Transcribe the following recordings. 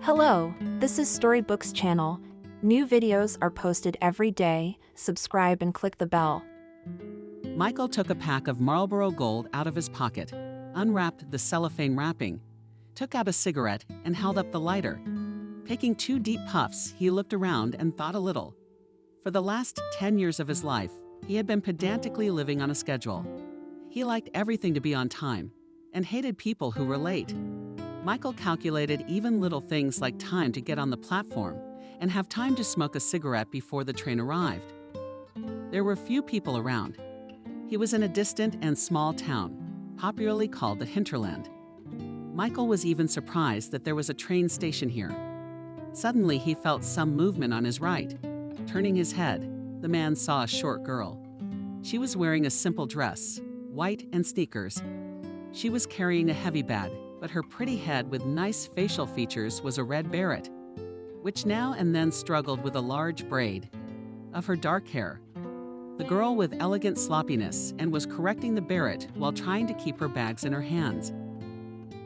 Hello, this is Storybooks channel. New videos are posted every day. Subscribe and click the bell. Michael took a pack of Marlboro Gold out of his pocket, unwrapped the cellophane wrapping, took out a cigarette, and held up the lighter. Taking 2 deep puffs, he looked around and thought a little. For the last 10 years of his life, he had been pedantically living on a schedule. He liked everything to be on time, and hated people who were late. Michael calculated even little things like time to get on the platform and have time to smoke a cigarette before the train arrived. There were few people around. He was in a distant and small town, popularly called the hinterland. Michael was even surprised that there was a train station here. Suddenly, he felt some movement on his right. Turning his head, the man saw a short girl. She was wearing a simple dress, white and sneakers. She was carrying a heavy bag, but her pretty head with nice facial features was a red beret, which now and then struggled with a large braid of her dark hair. The girl with elegant sloppiness and was correcting the beret while trying to keep her bags in her hands.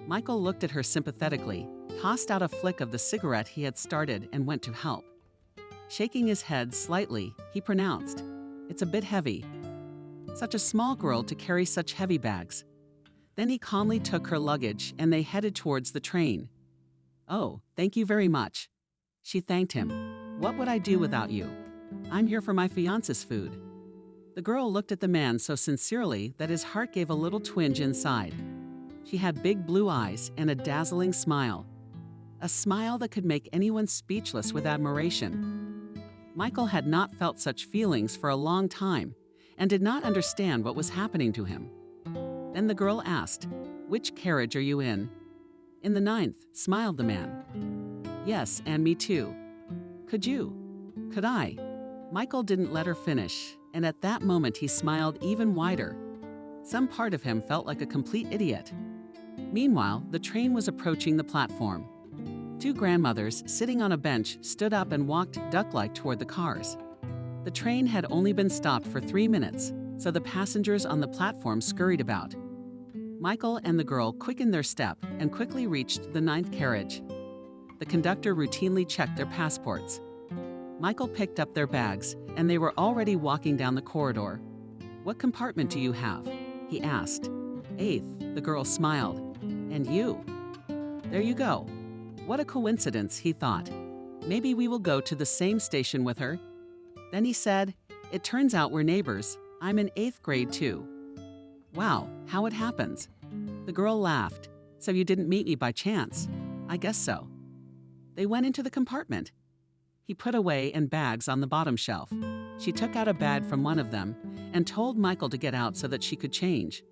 Michael looked at her sympathetically, tossed out a flick of the cigarette he had started, and went to help. Shaking his head slightly, he pronounced, "It's a bit heavy. Such a small girl to carry such heavy bags." Then he calmly took her luggage and they headed towards the train. "Oh, thank you very much." She thanked him. "What would I do without you? I'm here for my fiance's food." The girl looked at the man so sincerely that his heart gave a little twinge inside. She had big blue eyes and a dazzling smile. A smile that could make anyone speechless with admiration. Michael had not felt such feelings for a long time and did not understand what was happening to him. Then the girl asked, "Which carriage are you in?" "In the 9th, smiled the man. "Yes, and me too." "Could you?" "Could I?" Michael didn't let her finish, and at that moment he smiled even wider. Some part of him felt like a complete idiot. Meanwhile, the train was approaching the platform. 2 grandmothers sitting on a bench stood up and walked duck-like toward the cars. The train had only been stopped for 3 minutes, so the passengers on the platform scurried about. Michael and the girl quickened their step and quickly reached the 9th carriage. The conductor routinely checked their passports. Michael picked up their bags, and they were already walking down the corridor. "What compartment do you have?" he asked. "8th, the girl smiled. "And you?" "There you go." What a coincidence, he thought. Maybe we will go to the same station with her. Then he said, "It turns out we're neighbors. I'm in 8th grade too." "Wow, how it happens." The girl laughed. "So you didn't meet me by chance?" "I guess so." They went into the compartment. He put away and bags on the bottom shelf. She took out a bag from one of them and told Michael to get out so that she could change.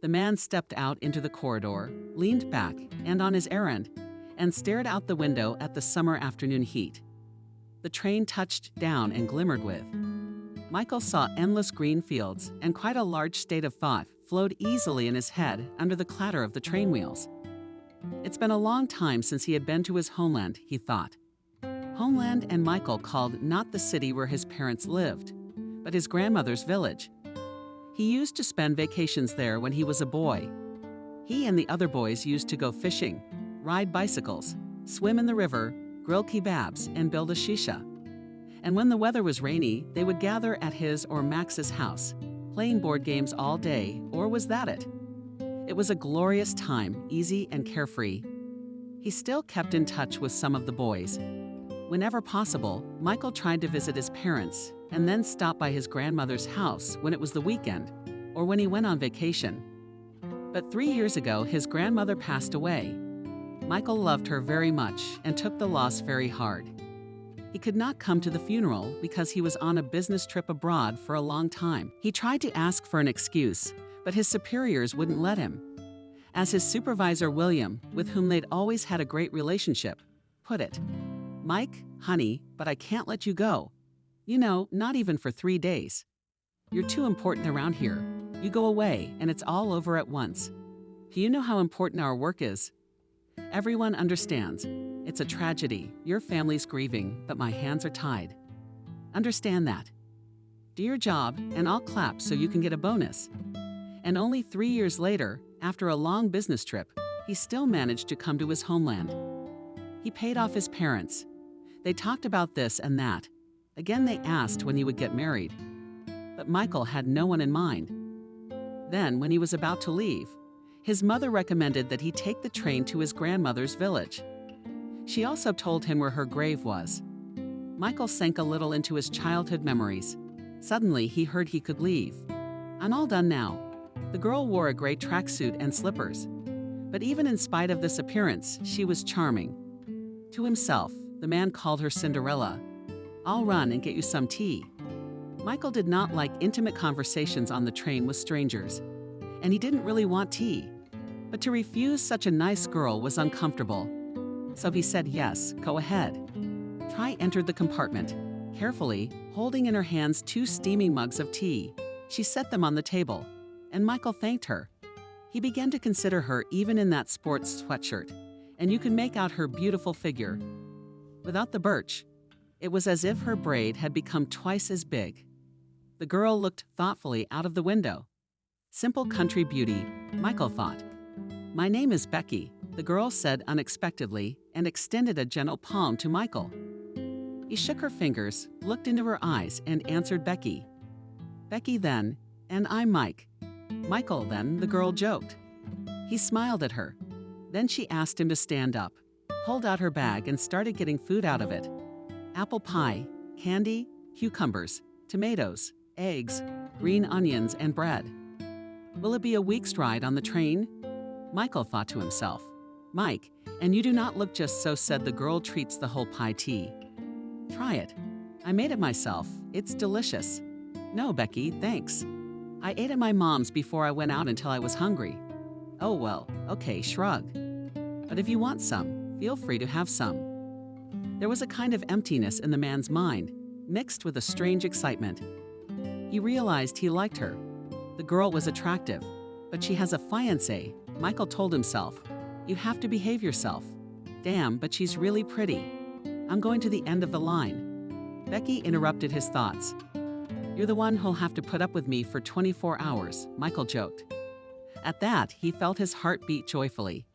The man stepped out into the corridor, leaned back and on his errand, and stared out the window at the summer afternoon heat. The train touched down and glimmered with. Michael saw endless green fields, and quite a large state of thought flowed easily in his head under the clatter of the train wheels. It's been a long time since he had been to his homeland, he thought. Homeland and Michael called not the city where his parents lived, but his grandmother's village. He used to spend vacations there when he was a boy. He and the other boys used to go fishing, ride bicycles, swim in the river, grill kebabs, and build a shisha. And when the weather was rainy, they would gather at his or Max's house, playing board games all day, or was that it? It was a glorious time, easy and carefree. He still kept in touch with some of the boys. Whenever possible, Michael tried to visit his parents and then stop by his grandmother's house when it was the weekend or when he went on vacation. But 3 years ago, his grandmother passed away. Michael loved her very much and took the loss very hard. He could not come to the funeral because he was on a business trip abroad for a long time. He tried to ask for an excuse, but his superiors wouldn't let him. As his supervisor, William, with whom they'd always had a great relationship, put it, "Mike, honey, but I can't let you go. You know, not even for 3 days. You're too important around here. You go away, and it's all over at once. Do you know how important our work is? Everyone understands. It's a tragedy. Your family's grieving, but my hands are tied. Understand that. Do your job, and I'll clap so you can get a bonus." And only 3 years later, after a long business trip, he still managed to come to his homeland. He paid off his parents. They talked about this and that. Again, they asked when he would get married. But Michael had no one in mind. Then, when he was about to leave, his mother recommended that he take the train to his grandmother's village. She also told him where her grave was. Michael sank a little into his childhood memories. Suddenly, he heard he could leave. "I'm all done now." The girl wore a gray tracksuit and slippers. But even in spite of this appearance, she was charming. To himself, the man called her Cinderella. "I'll run and get you some tea." Michael did not like intimate conversations on the train with strangers, and he didn't really want tea. But to refuse such a nice girl was uncomfortable. So he said yes, go ahead. Try entered the compartment. Carefully, holding in her hands 2 steaming mugs of tea, she set them on the table, and Michael thanked her. He began to consider her even in that sports sweatshirt, and you could make out her beautiful figure. Without the birch, it was as if her braid had become twice as big. The girl looked thoughtfully out of the window. Simple country beauty, Michael thought. "My name is Becky," the girl said unexpectedly and extended a gentle palm to Michael. He shook her fingers, looked into her eyes, and answered Becky. "Becky then, and I'm Mike." "Michael then," the girl joked. He smiled at her. Then she asked him to stand up, pulled out her bag and started getting food out of it. Apple pie, candy, cucumbers, tomatoes, eggs, green onions, and bread. Will it be a week's ride on the train? Michael thought to himself. "Mike, and you do not look just so," said the girl. "Treats the whole pie tea. Try it. I made it myself. It's delicious." "No, Becky, thanks. I ate at my mom's before I went out until I was hungry." "Oh well, okay, shrug. But if you want some, feel free to have some." There was a kind of emptiness in the man's mind, mixed with a strange excitement. He realized he liked her. The girl was attractive, but she has a fiancé, Michael told himself. You have to behave yourself. Damn, but she's really pretty. I'm going to the end of the line. Becky interrupted his thoughts. "You're the one who'll have to put up with me for 24 hours, Michael joked. At that, he felt his heart beat joyfully.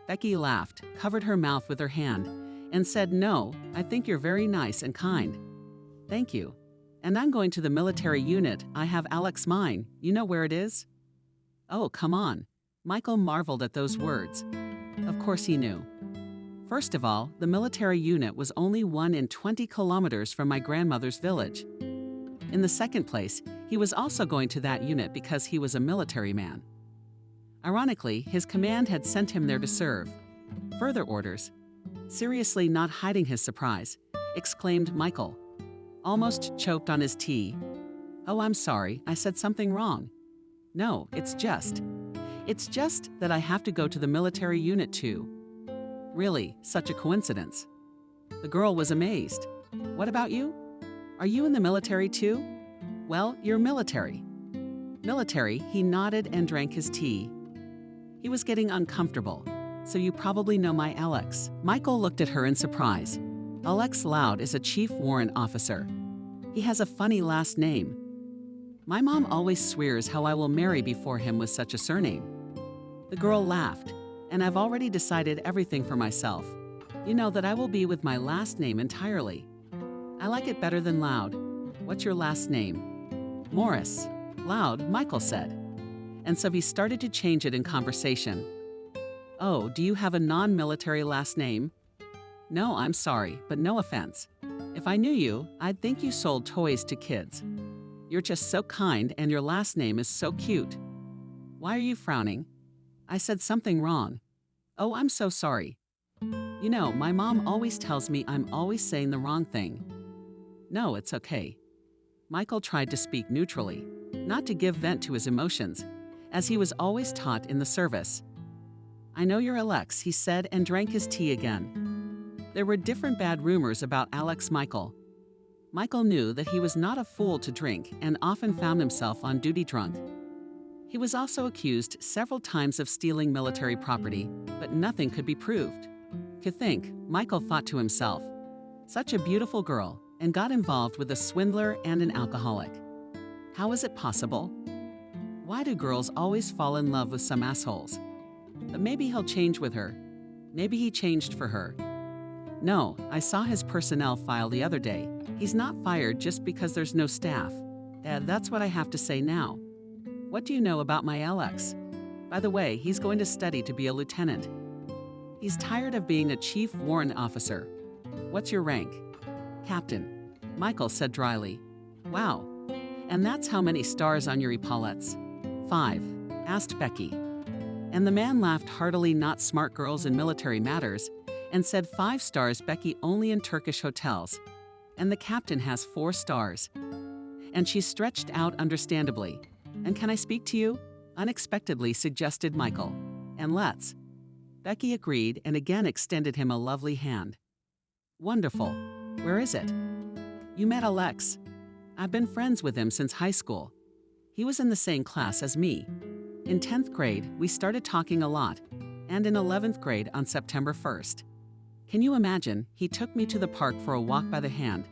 Becky laughed, covered her mouth with her hand, and said, "No, I think you're very nice and kind." "Thank you. And I'm going to the military unit. I have Alex mine. You know where it is?" "Oh, come on." Michael marveled at those words. Of course he knew. First of all, the military unit was only 1 in 20 kilometers from my grandmother's village. In the second place, he was also going to that unit because he was a military man. Ironically, his command had sent him there to serve. Further orders. Seriously not hiding his surprise, exclaimed Michael. Almost choked on his tea. "Oh, I'm sorry, I said something wrong." "No, it's just that I have to go to the military unit too." "Really, such a coincidence." The girl was amazed. "What about you? Are you in the military too?" "Well, you're military." "Military," he nodded and drank his tea. He was getting uncomfortable. "So you probably know my Alex." Michael looked at her in surprise. Alex Loud is a chief warrant officer. He has a funny last name. My mom always swears how I will marry before him with such a surname. The girl laughed. "And I've already decided everything for myself. You know that I will be with my last name entirely. I like it better than Loud. What's your last name?" "Morris." "Loud," Michael said. And so he started to change it in conversation. "Oh, do you have a non-military last name?" "No, I'm sorry, but no offense. If I knew you, I'd think you sold toys to kids. You're just so kind and your last name is so cute." "Why are you frowning?" "I said something wrong." "Oh, I'm so sorry. You know, my mom always tells me I'm always saying the wrong thing." "No, it's okay." Michael tried to speak neutrally, not to give vent to his emotions, as he was always taught in the service. "I know you're Alex," he said and drank his tea again. There were different bad rumors about Alex Michael. Michael knew that he was not a fool to drink and often found himself on duty drunk. He was also accused several times of stealing military property, but nothing could be proved. To think, Michael thought to himself, such a beautiful girl, and got involved with a swindler and an alcoholic. How is it possible? Why do girls always fall in love with some assholes? But maybe he'll change with her. Maybe he changed for her. No, I saw his personnel file the other day. He's not fired just because there's no staff. That's what I have to say now. What do you know about my Alex? By the way, he's going to study to be a lieutenant. He's tired of being a chief warrant officer. What's your rank? Captain. Michael said dryly. Wow. And that's how many stars on your epaulets? 5, asked Becky. And the man laughed heartily, not smart girls in military matters, and said 5 stars, Becky, only in Turkish hotels. And the captain has 4 stars. And she stretched out understandably. And can I speak to you? Unexpectedly suggested Michael. And let's. Becky agreed and again extended him a lovely hand. Wonderful. Where is it? You met Alex. I've been friends with him since high school. He was in the same class as me. In 10th grade, we started talking a lot, and in 11th grade on September 1st. Can you imagine, he took me to the park for a walk by the hand,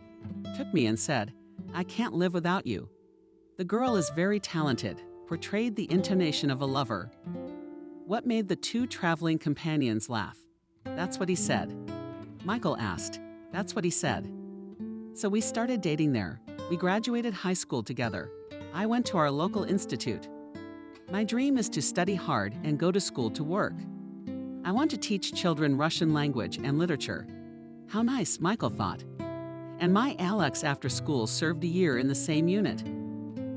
took me and said, I can't live without you. The girl is very talented, portrayed the intonation of a lover. What made the 2 traveling companions laugh? That's what he said. Michael asked. That's what he said. So we started dating there. We graduated high school together. I went to our local institute. My dream is to study hard and go to school to work. I want to teach children Russian language and literature. How nice, Michael thought. And my Alex after school served a year in the same unit.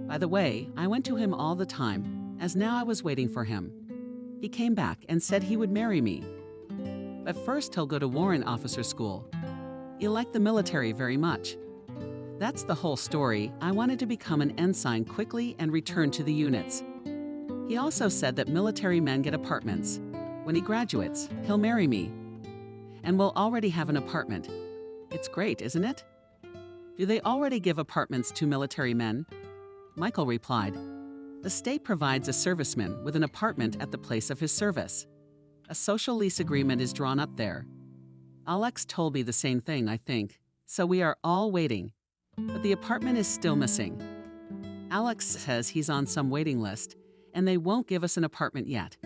By the way, I went to him all the time, as now I was waiting for him. He came back and said he would marry me. But first he'll go to warrant officer school. You like the military very much. That's the whole story. I wanted to become an ensign quickly and return to the units. He also said that military men get apartments. When he graduates, he'll marry me. And we'll already have an apartment. It's great, isn't it? Do they already give apartments to military men? Michael replied, the state provides a serviceman with an apartment at the place of his service. A social lease agreement is drawn up there. Alex told me the same thing, I think, so we are all waiting. But the apartment is still missing. Alex says he's on some waiting list, and they won't give us an apartment yet.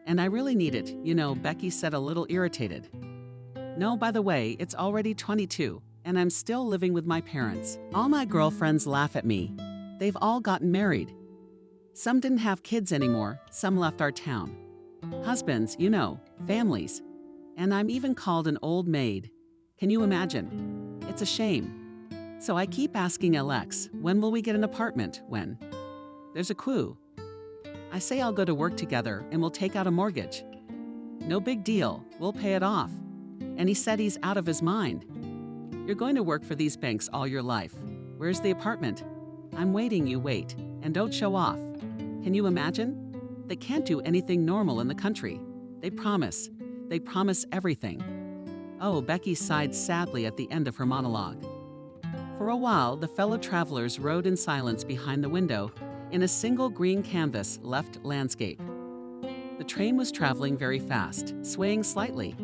And I really need it, you know, Becky said, a little irritated. No, by the way, it's already 22, and I'm still living with my parents. All my girlfriends laugh at me. They've all gotten married. Some didn't have kids anymore, some left our town. Husbands, you know, families. And I'm even called an old maid. Can you imagine? It's a shame. So I keep asking Alex, when will we get an apartment? When? There's a clue. I say I'll go to work together and we'll take out a mortgage. No big deal, we'll pay it off. And he said he's out of his mind. You're going to work for these banks all your life. Where's the apartment? I'm waiting, you wait. And don't show off. Can you imagine? They can't do anything normal in the country. They promise. They promise everything. Oh, Becky sighed sadly at the end of her monologue. For a while, the fellow travelers rode in silence behind the window in a single green canvas left landscape. The train was traveling very fast, swaying slightly.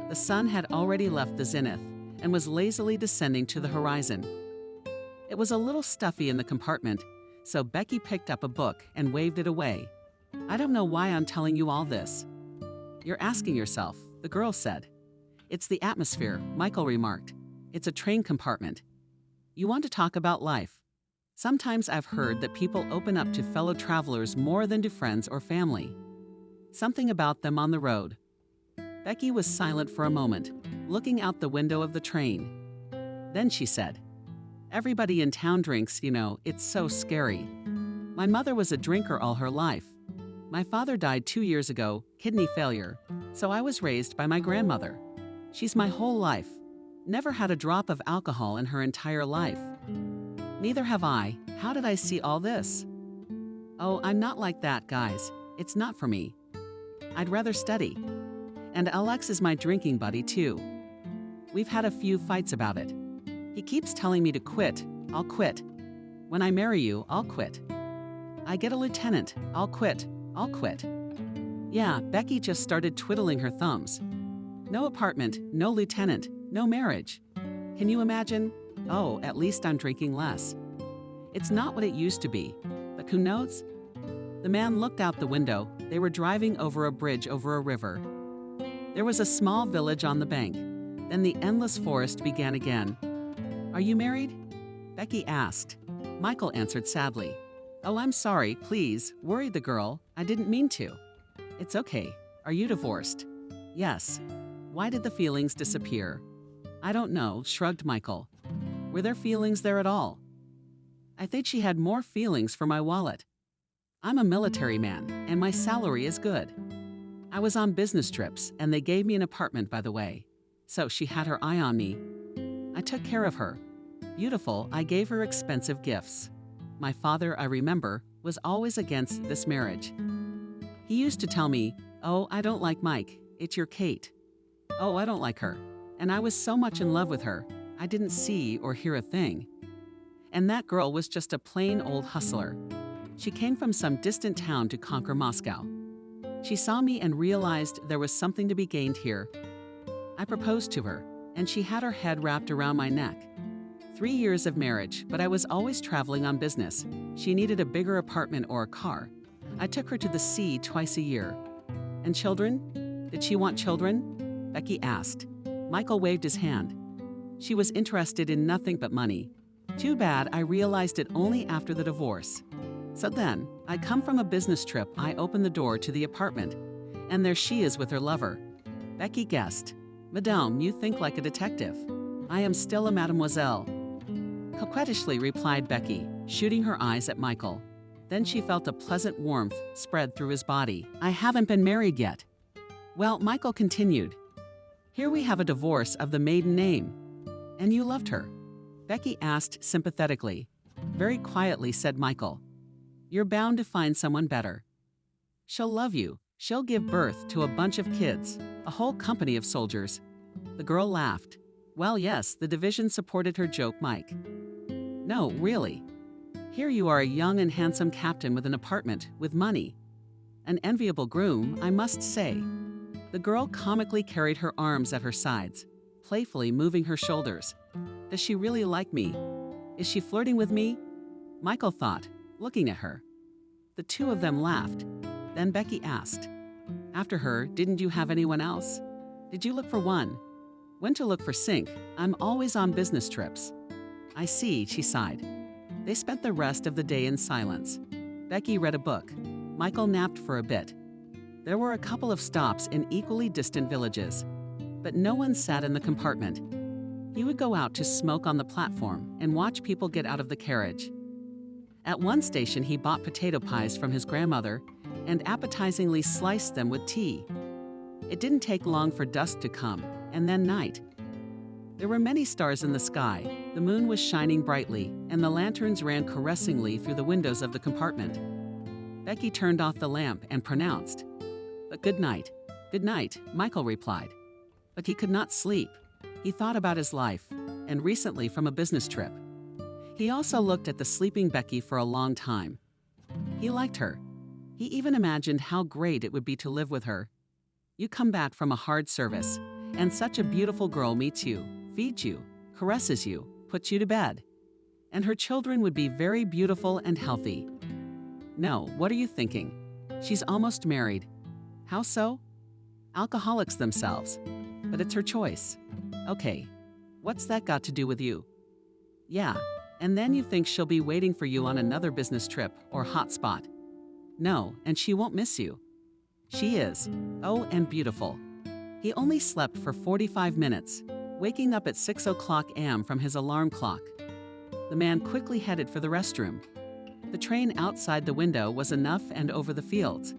The sun had already left the zenith and was lazily descending to the horizon. It was a little stuffy in the compartment, so Becky picked up a book and waved it away. I don't know why I'm telling you all this. You're asking yourself, the girl said. It's the atmosphere, Michael remarked. It's a train compartment. You want to talk about life. Sometimes I've heard that people open up to fellow travelers more than to friends or family. Something about them on the road. Becky was silent for a moment, looking out the window of the train. Then she said, everybody in town drinks, you know, it's so scary. My mother was a drinker all her life. My father died 2 years ago, kidney failure, so I was raised by my grandmother. She's my whole life. Never had a drop of alcohol in her entire life. Neither have I. How did I see all this? Oh, I'm not like that, guys. It's not for me. I'd rather study. And Alex is my drinking buddy, too. We've had a few fights about it. He keeps telling me to quit. I'll quit. When I marry you, I'll quit. I get a lieutenant. I'll quit. I'll quit. Yeah, Becky just started twiddling her thumbs. No apartment, no lieutenant, no marriage. Can you imagine? Oh, at least I'm drinking less. It's not what it used to be, but who knows? The man looked out the window. They were driving over a bridge over a river. There was a small village on the bank. Then the endless forest began again. "Are you married?" Becky asked. Michael answered sadly. "Oh, I'm sorry, please," worried the girl. "I didn't mean to." "It's okay. Are you divorced?" "Yes." "Why did the feelings disappear?" "I don't know," shrugged Michael. "Were there feelings there at all?" "I think she had more feelings for my wallet. I'm a military man, and my salary is good. I was on business trips, and they gave me an apartment, by the way. So she had her eye on me. I took care of her. Beautiful, I gave her expensive gifts. My father, I remember, was always against this marriage. He used to tell me, 'Oh, I don't like Mike, it's your Kate. Oh, I don't like her.' And I was so much in love with her, I didn't see or hear a thing. And that girl was just a plain old hustler. She came from some distant town to conquer Moscow. She saw me and realized there was something to be gained here. I proposed to her, and she had her head wrapped around my neck. 3 years of marriage, but I was always traveling on business. She needed a bigger apartment or a car. I took her to the sea twice a year. And children? Did she want children?" Becky asked. Michael waved his hand. "She was interested in nothing but money. Too bad I realized it only after the divorce. So then, I come from a business trip, I open the door to the apartment, and there she is with her lover." Becky guessed. "Madame, you think like a detective. I am still a mademoiselle." Coquettishly replied Becky, shooting her eyes at Michael. Then she felt a pleasant warmth spread through his body. "I haven't been married yet." Well, Michael continued. "Here we have a divorce of the maiden name. And you loved her?" Becky asked sympathetically. Very quietly said Michael, "You're bound to find someone better. She'll love you. She'll give birth to a bunch of kids, a whole company of soldiers." The girl laughed. Well, yes, the division supported her joke, Mike. "No, really. Here you are, a young and handsome captain with an apartment, with money. An enviable groom, I must say." The girl comically carried her arms at her sides, playfully moving her shoulders. "Does she really like me? Is she flirting with me?" Michael thought, looking at her. The two of them laughed. Then Becky asked, "After her, didn't you have anyone else? Did you look for one?" "When to look for Sink. I'm always on business trips." "I see," she sighed. They spent the rest of the day in silence. Becky read a book. Michael napped for a bit. There were a couple of stops in equally distant villages, but no one sat in the compartment. He would go out to smoke on the platform and watch people get out of the carriage. At one station, he bought potato pies from his grandmother and appetizingly sliced them with tea. It didn't take long for dusk to come, and then night. There were many stars in the sky, the moon was shining brightly, and the lanterns ran caressingly through the windows of the compartment. Becky turned off the lamp and pronounced, "But good night." "Good night," Michael replied. But he could not sleep. He thought about his life, and recently from a business trip. He also looked at the sleeping Becky for a long time. He liked her. He even imagined how great it would be to live with her. You come back from a hard service, and such a beautiful girl meets you, feeds you, caresses you, puts you to bed. And her children would be very beautiful and healthy. No, what are you thinking? She's almost married. How so? Alcoholics themselves. But it's her choice. Okay, what's that got to do with you? Yeah, and then you think she'll be waiting for you on another business trip or hotspot. No, and she won't miss you. She is. Oh, and beautiful. He only slept for 45 minutes, waking up at 6 o'clock a.m. from his alarm clock. The man quickly headed for the restroom. The train outside the window was enough and over the fields.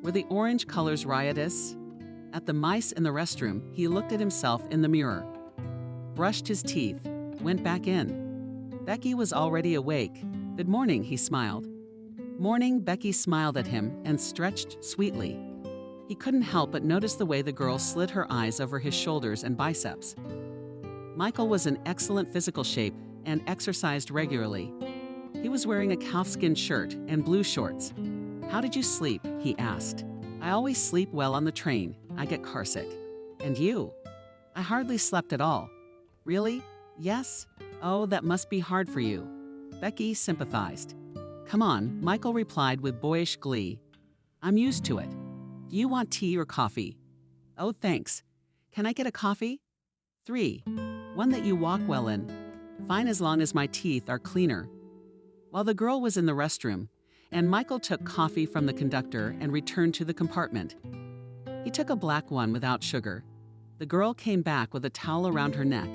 Were the orange colors riotous? At the mice in the restroom, he looked at himself in the mirror, brushed his teeth, went back in. Becky was already awake. "Good morning," he smiled. "Morning," Becky smiled at him and stretched sweetly. He couldn't help but notice the way the girl slid her eyes over his shoulders and biceps. Michael was in excellent physical shape and exercised regularly. He was wearing a calfskin shirt and blue shorts. "How did you sleep?" he asked. "I always sleep well on the train. I get carsick." "And you?" "I hardly slept at all." "Really?" "Yes." "Oh, that must be hard for you." Becky sympathized. "Come on," Michael replied with boyish glee. "I'm used to it. Do you want tea or coffee?" "Oh, thanks. Can I get a coffee?" 3. One that you walk well in. Fine as long as my teeth are cleaner. While the girl was in the restroom, and Michael took coffee from the conductor and returned to the compartment. He took a black one without sugar. The girl came back with a towel around her neck.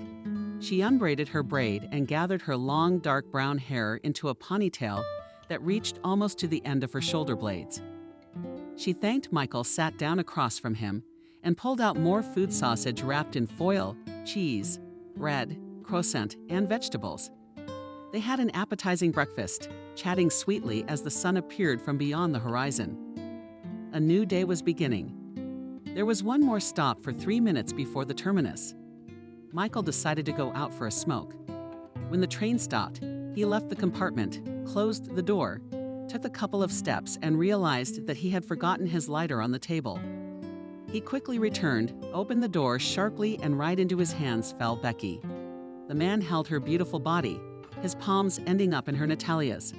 She unbraided her braid and gathered her long, dark brown hair into a ponytail that reached almost to the end of her shoulder blades. She thanked Michael, sat down across from him, and pulled out more food sausage wrapped in foil, cheese, bread, croissant, and vegetables. They had an appetizing breakfast, chatting sweetly as the sun appeared from beyond the horizon. A new day was beginning. There was one more stop for 3 minutes before the terminus. Michael decided to go out for a smoke. When the train stopped, he left the compartment, closed the door, took a couple of steps, and realized that he had forgotten his lighter on the table. He quickly returned, opened the door sharply, and right into his hands fell Becky. The man held her beautiful body, his palms ending up in her Natalia's.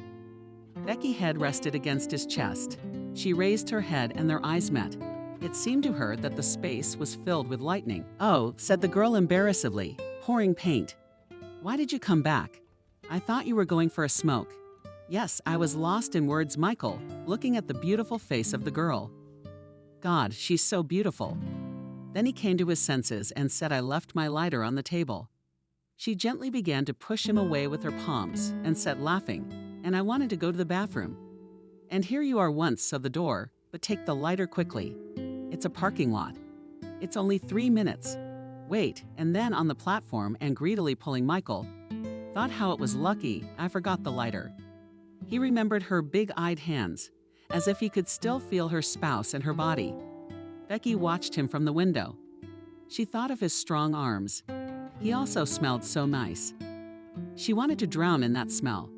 Becky's head rested against his chest. She raised her head and their eyes met. It seemed to her that the space was filled with lightning. "Oh," said the girl embarrassedly, pouring paint. "Why did you come back? I thought you were going for a smoke." "Yes, I was lost in words, Michael, looking at the beautiful face of the girl. God, she's so beautiful." Then he came to his senses and said, "I left my lighter on the table." She gently began to push him away with her palms and said, laughing, "And I wanted to go to the bathroom." "And here you are once, so the door, but take the lighter quickly. It's a parking lot. It's only 3 minutes. Wait," and then on the platform and greedily pulling Michael, "Thought how it was lucky I forgot the lighter." He remembered her big-eyed hands, as if he could still feel her spouse and her body. Becky watched him from the window. She thought of his strong arms. He also smelled so nice. She wanted to drown in that smell.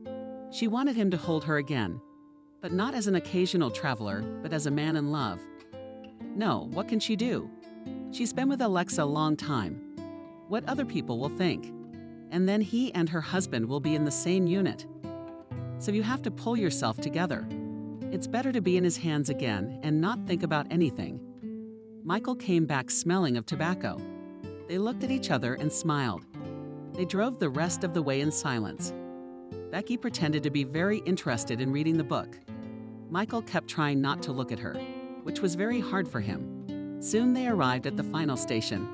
She wanted him to hold her again, but not as an occasional traveler, but as a man in love. No, what can she do? She's been with Alexa a long time. What other people will think? And then he and her husband will be in the same unit. So you have to pull yourself together. It's better to be in his hands again and not think about anything. Michael came back smelling of tobacco. They looked at each other and smiled. They drove the rest of the way in silence. Becky pretended to be very interested in reading the book. Michael kept trying not to look at her, which was very hard for him. Soon they arrived at the final station.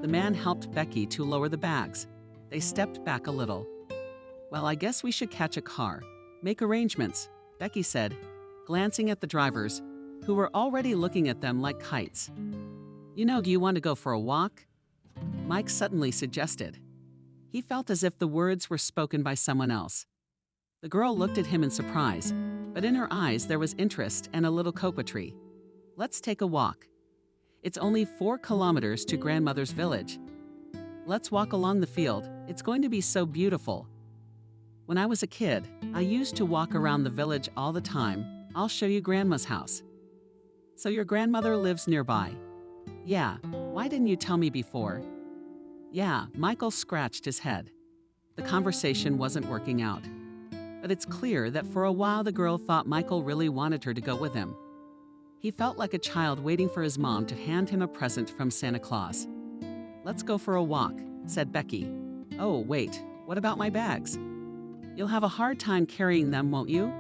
The man helped Becky to lower the bags. They stepped back a little. "Well, I guess we should catch a car. Make arrangements," Becky said, glancing at the drivers, who were already looking at them like kites. "You know, do you want to go for a walk?" Mike suddenly suggested. He felt as if the words were spoken by someone else. The girl looked at him in surprise, but in her eyes there was interest and a little coquetry. "Let's take a walk. It's only 4 kilometers to grandmother's village. Let's walk along the field. It's going to be so beautiful. When I was a kid, I used to walk around the village all the time. I'll show you grandma's house." "So your grandmother lives nearby?" "Yeah, why didn't you tell me before?" "Yeah," Michael scratched his head. The conversation wasn't working out. But it's clear that for a while the girl thought Michael really wanted her to go with him. He felt like a child waiting for his mom to hand him a present from Santa Claus. "Let's go for a walk," said Becky. "Oh, wait, what about my bags?" "You'll have a hard time carrying them, won't you?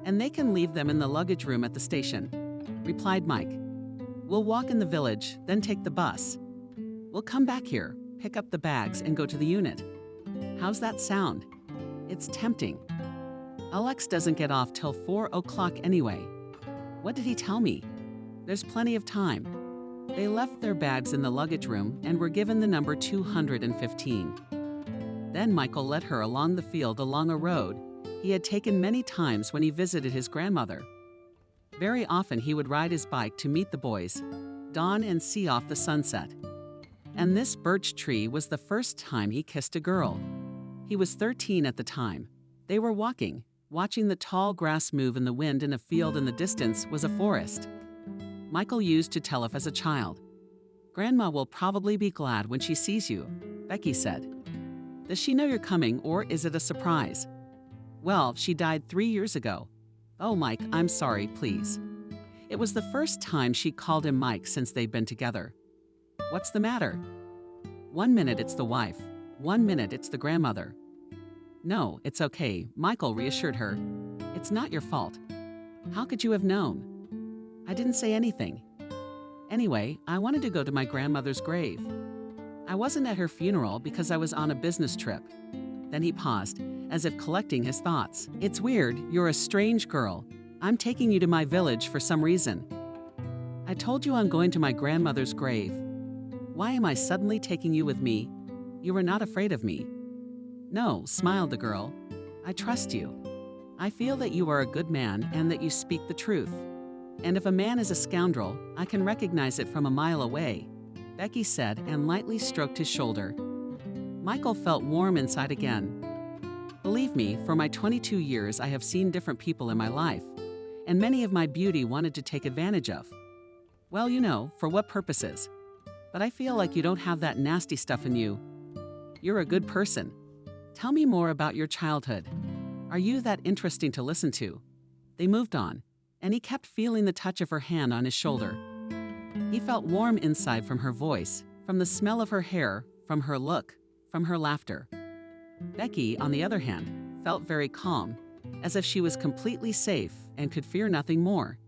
And they can leave them in the luggage room at the station," replied Mike. "We'll walk in the village, then take the bus. We'll come back here, pick up the bags, and go to the unit. How's that sound? It's tempting. Alex doesn't get off till 4 o'clock anyway. What did he tell me? There's plenty of time." They left their bags in the luggage room and were given the number 215. Then Michael led her along the field along a road he had taken many times when he visited his grandmother. Very often he would ride his bike to meet the boys, dawn and see off the sunset. And this birch tree was the first time he kissed a girl. He was 13 at the time. They were walking. Watching the tall grass move in the wind in a field in the distance was a forest. Michael used to tell us as a child, "Grandma will probably be glad when she sees you," Becky said. "Does she know you're coming, or is it a surprise?" "Well, she died 3 years ago." "Oh, Mike, I'm sorry, please." It was the first time she called him Mike since they'd been together. "What's the matter?" 1 minute it's the wife, 1 minute it's the grandmother. No, it's okay, Michael reassured her. It's not your fault. How could you have known? I didn't say anything. Anyway, I wanted to go to my grandmother's grave. I wasn't at her funeral because I was on a business trip. Then he paused, as if collecting his thoughts. It's weird, you're a strange girl. I'm taking you to my village for some reason. I told you I'm going to my grandmother's grave. Why am I suddenly taking you with me? You are not afraid of me. No, smiled the girl. I trust you. I feel that you are a good man and that you speak the truth. And if a man is a scoundrel, I can recognize it from a mile away, Becky said and lightly stroked his shoulder. Michael felt warm inside again. Believe me, for my 22 years I have seen different people in my life, and many of my beauty wanted to take advantage of. Well, you know, for what purposes? But I feel like you don't have that nasty stuff in you. You're a good person. Tell me more about your childhood. Are you that interesting to listen to? They moved on, and he kept feeling the touch of her hand on his shoulder. He felt warm inside from her voice, from the smell of her hair, from her look, from her laughter. Becky, on the other hand, felt very calm, as if she was completely safe and could fear nothing more.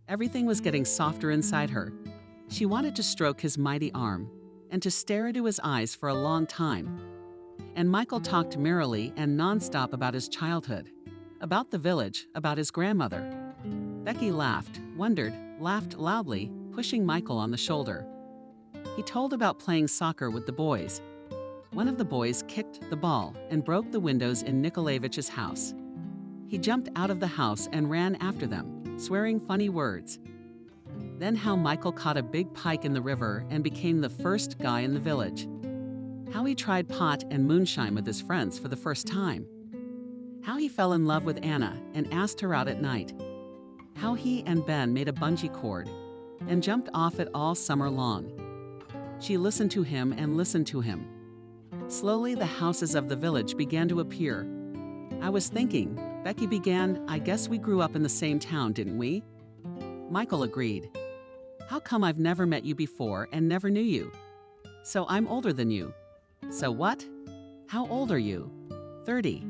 Everything was getting softer inside her. She wanted to stroke his mighty arm and to stare into his eyes for a long time. And Michael talked merrily and nonstop about his childhood, about the village, about his grandmother. Becky laughed, wondered, laughed loudly, pushing Michael on the shoulder. He told about playing soccer with the boys. One of the boys kicked the ball and broke the windows in Nikolaevich's house. He jumped out of the house and ran after them, swearing funny words. Then how Michael caught a big pike in the river and became the first guy in the village. How he tried pot and moonshine with his friends for the first time. How he fell in love with Anna and asked her out at night. How he and Ben made a bungee cord and jumped off it all summer long. She listened to him and listened to him. Slowly the houses of the village began to appear. I was thinking, Becky began, I guess we grew up in the same town, didn't we? Michael agreed. How come I've never met you before and never knew you? So I'm older than you. So what? How old are you? 30.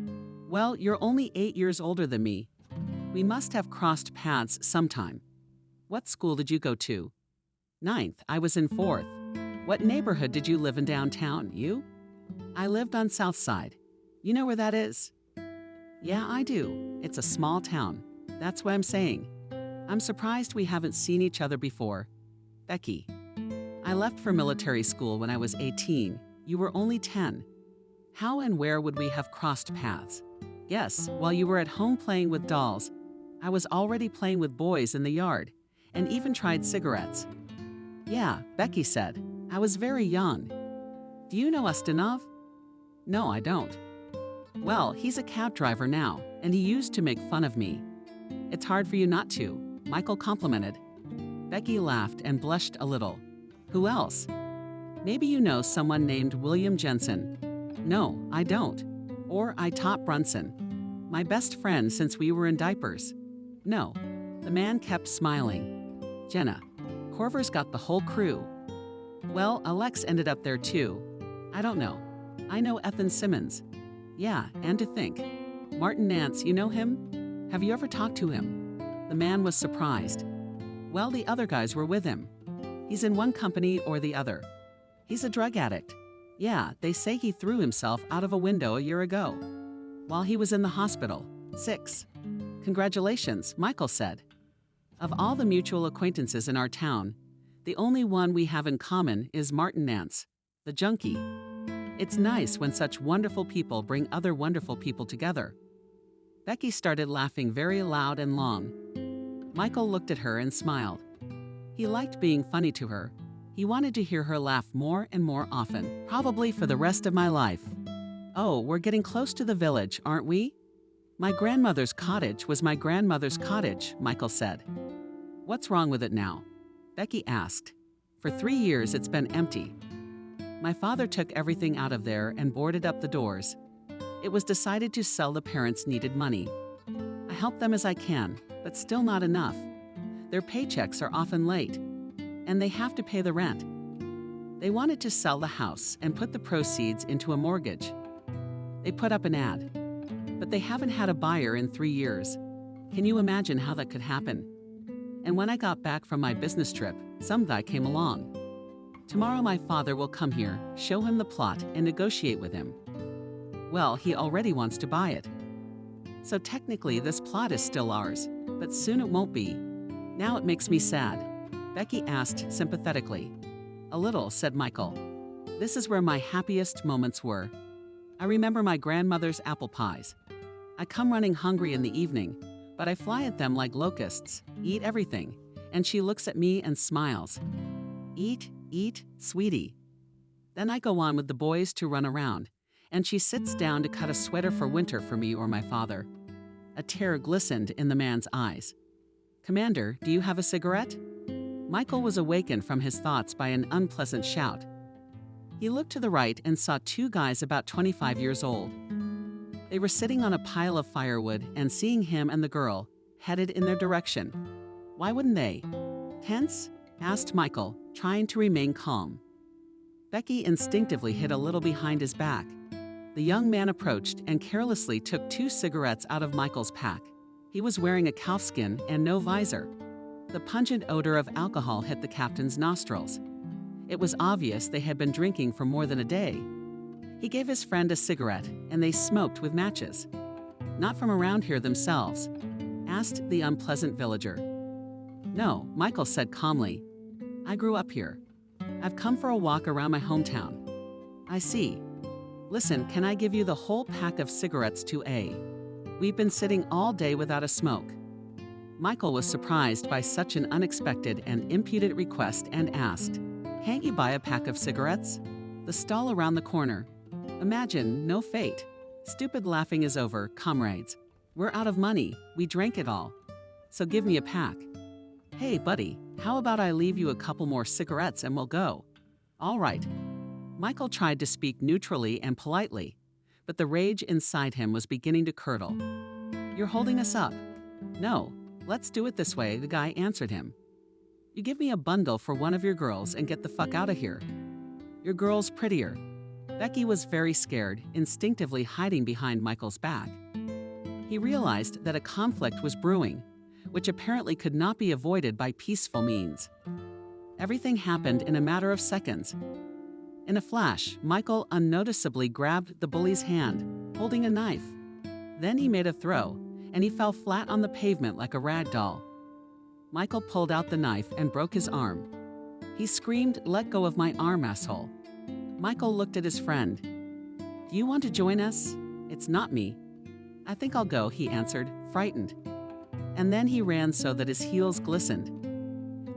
Well, you're only 8 years older than me. We must have crossed paths sometime. What school did you go to? 9th. I was in 4th. What neighborhood did you live in downtown, you? I lived on South Side. You know where that is? Yeah, I do. It's a small town. That's what I'm saying. I'm surprised we haven't seen each other before. Becky. I left for military school when I was 18. You were only 10. How and where would we have crossed paths? Yes, while you were at home playing with dolls, I was already playing with boys in the yard, and even tried cigarettes. Yeah, Becky said. I was very young. Do you know Ustinov? No, I don't. Well, he's a cab driver now, and he used to make fun of me. It's hard for you not to, Michael complimented. Becky laughed and blushed a little. Who else? Maybe you know someone named William Jensen. No, I don't. Or I taught Brunson. My best friend since we were in diapers. No. The man kept smiling. Jenna. Corver's got the whole crew. Well, Alex ended up there too. I don't know. I know Ethan Simmons. Yeah, and to think. Martin Nance, you know him? Have you ever talked to him? The man was surprised. Well, the other guys were with him. He's in one company or the other. He's a drug addict. Yeah, they say he threw himself out of a window a year ago, while he was in the hospital. 6. Congratulations, Michael said. Of all the mutual acquaintances in our town, the only one we have in common is Martin Nance, the junkie. It's nice when such wonderful people bring other wonderful people together. Becky started laughing very loud and long. Michael looked at her and smiled. He liked being funny to her. He wanted to hear her laugh more and more often, probably for the rest of my life. Oh, we're getting close to the village, aren't we? My grandmother's cottage was my grandmother's cottage, Michael said. What's wrong with it now? Becky asked. For 3 years it's been empty. My father took everything out of there and boarded up the doors. It was decided to sell. The parents needed money. I help them as I can, but still not enough. Their paychecks are often late, and they have to pay the rent. They wanted to sell the house and put the proceeds into a mortgage. They put up an ad, but they haven't had a buyer in 3 years. Can you imagine how that could happen? And when I got back from my business trip, some guy came along. Tomorrow my father will come here, show him the plot, and negotiate with him. Well, he already wants to buy it. So technically this plot is still ours, but soon it won't be. Now it makes me sad, Becky asked sympathetically. A little, said Michael. This is where my happiest moments were. I remember my grandmother's apple pies. I come running hungry in the evening, but I fly at them like locusts, eat everything, and she looks at me and smiles. Eat, eat, sweetie. Then I go on with the boys to run around, and she sits down to cut a sweater for winter for me or my father. A tear glistened in the man's eyes. Commander, do you have a cigarette? Michael was awakened from his thoughts by an unpleasant shout. He looked to the right and saw 2 guys about 25 years old. They were sitting on a pile of firewood and seeing him and the girl, headed in their direction. Why wouldn't they? Tense? Asked Michael, trying to remain calm. Becky instinctively hid a little behind his back. The young man approached and carelessly took 2 cigarettes out of Michael's pack. He was wearing a calfskin and no visor. The pungent odor of alcohol hit the captain's nostrils. It was obvious they had been drinking for more than a day. He gave his friend a cigarette, and they smoked with matches. Not from around here themselves? Asked the unpleasant villager. No, Michael said calmly. I grew up here. I've come for a walk around my hometown. I see. Listen, can I give you the whole pack of cigarettes to A? We've been sitting all day without a smoke. Michael was surprised by such an unexpected and impudent request and asked, Can't you buy a pack of cigarettes? The stall around the corner. Imagine, no fate. Stupid laughing is over, comrades. We're out of money, we drank it all. So give me a pack. Hey, buddy, how about I leave you a couple more cigarettes and we'll go? All right. Michael tried to speak neutrally and politely, but the rage inside him was beginning to curdle. You're holding us up. No, let's do it this way, the guy answered him. You give me a bundle for one of your girls and get the fuck out of here. Your girl's prettier. Becky was very scared, instinctively hiding behind Michael's back. He realized that a conflict was brewing, which apparently could not be avoided by peaceful means. Everything happened in a matter of seconds. In a flash, Michael unnoticeably grabbed the bully's hand, holding a knife. Then he made a throw, and he fell flat on the pavement like a rag doll. Michael pulled out the knife and broke his arm. He screamed, "Let go of my arm, asshole." Michael looked at his friend. Do you want to join us? It's not me. I think I'll go, he answered, frightened. And then he ran so that his heels glistened.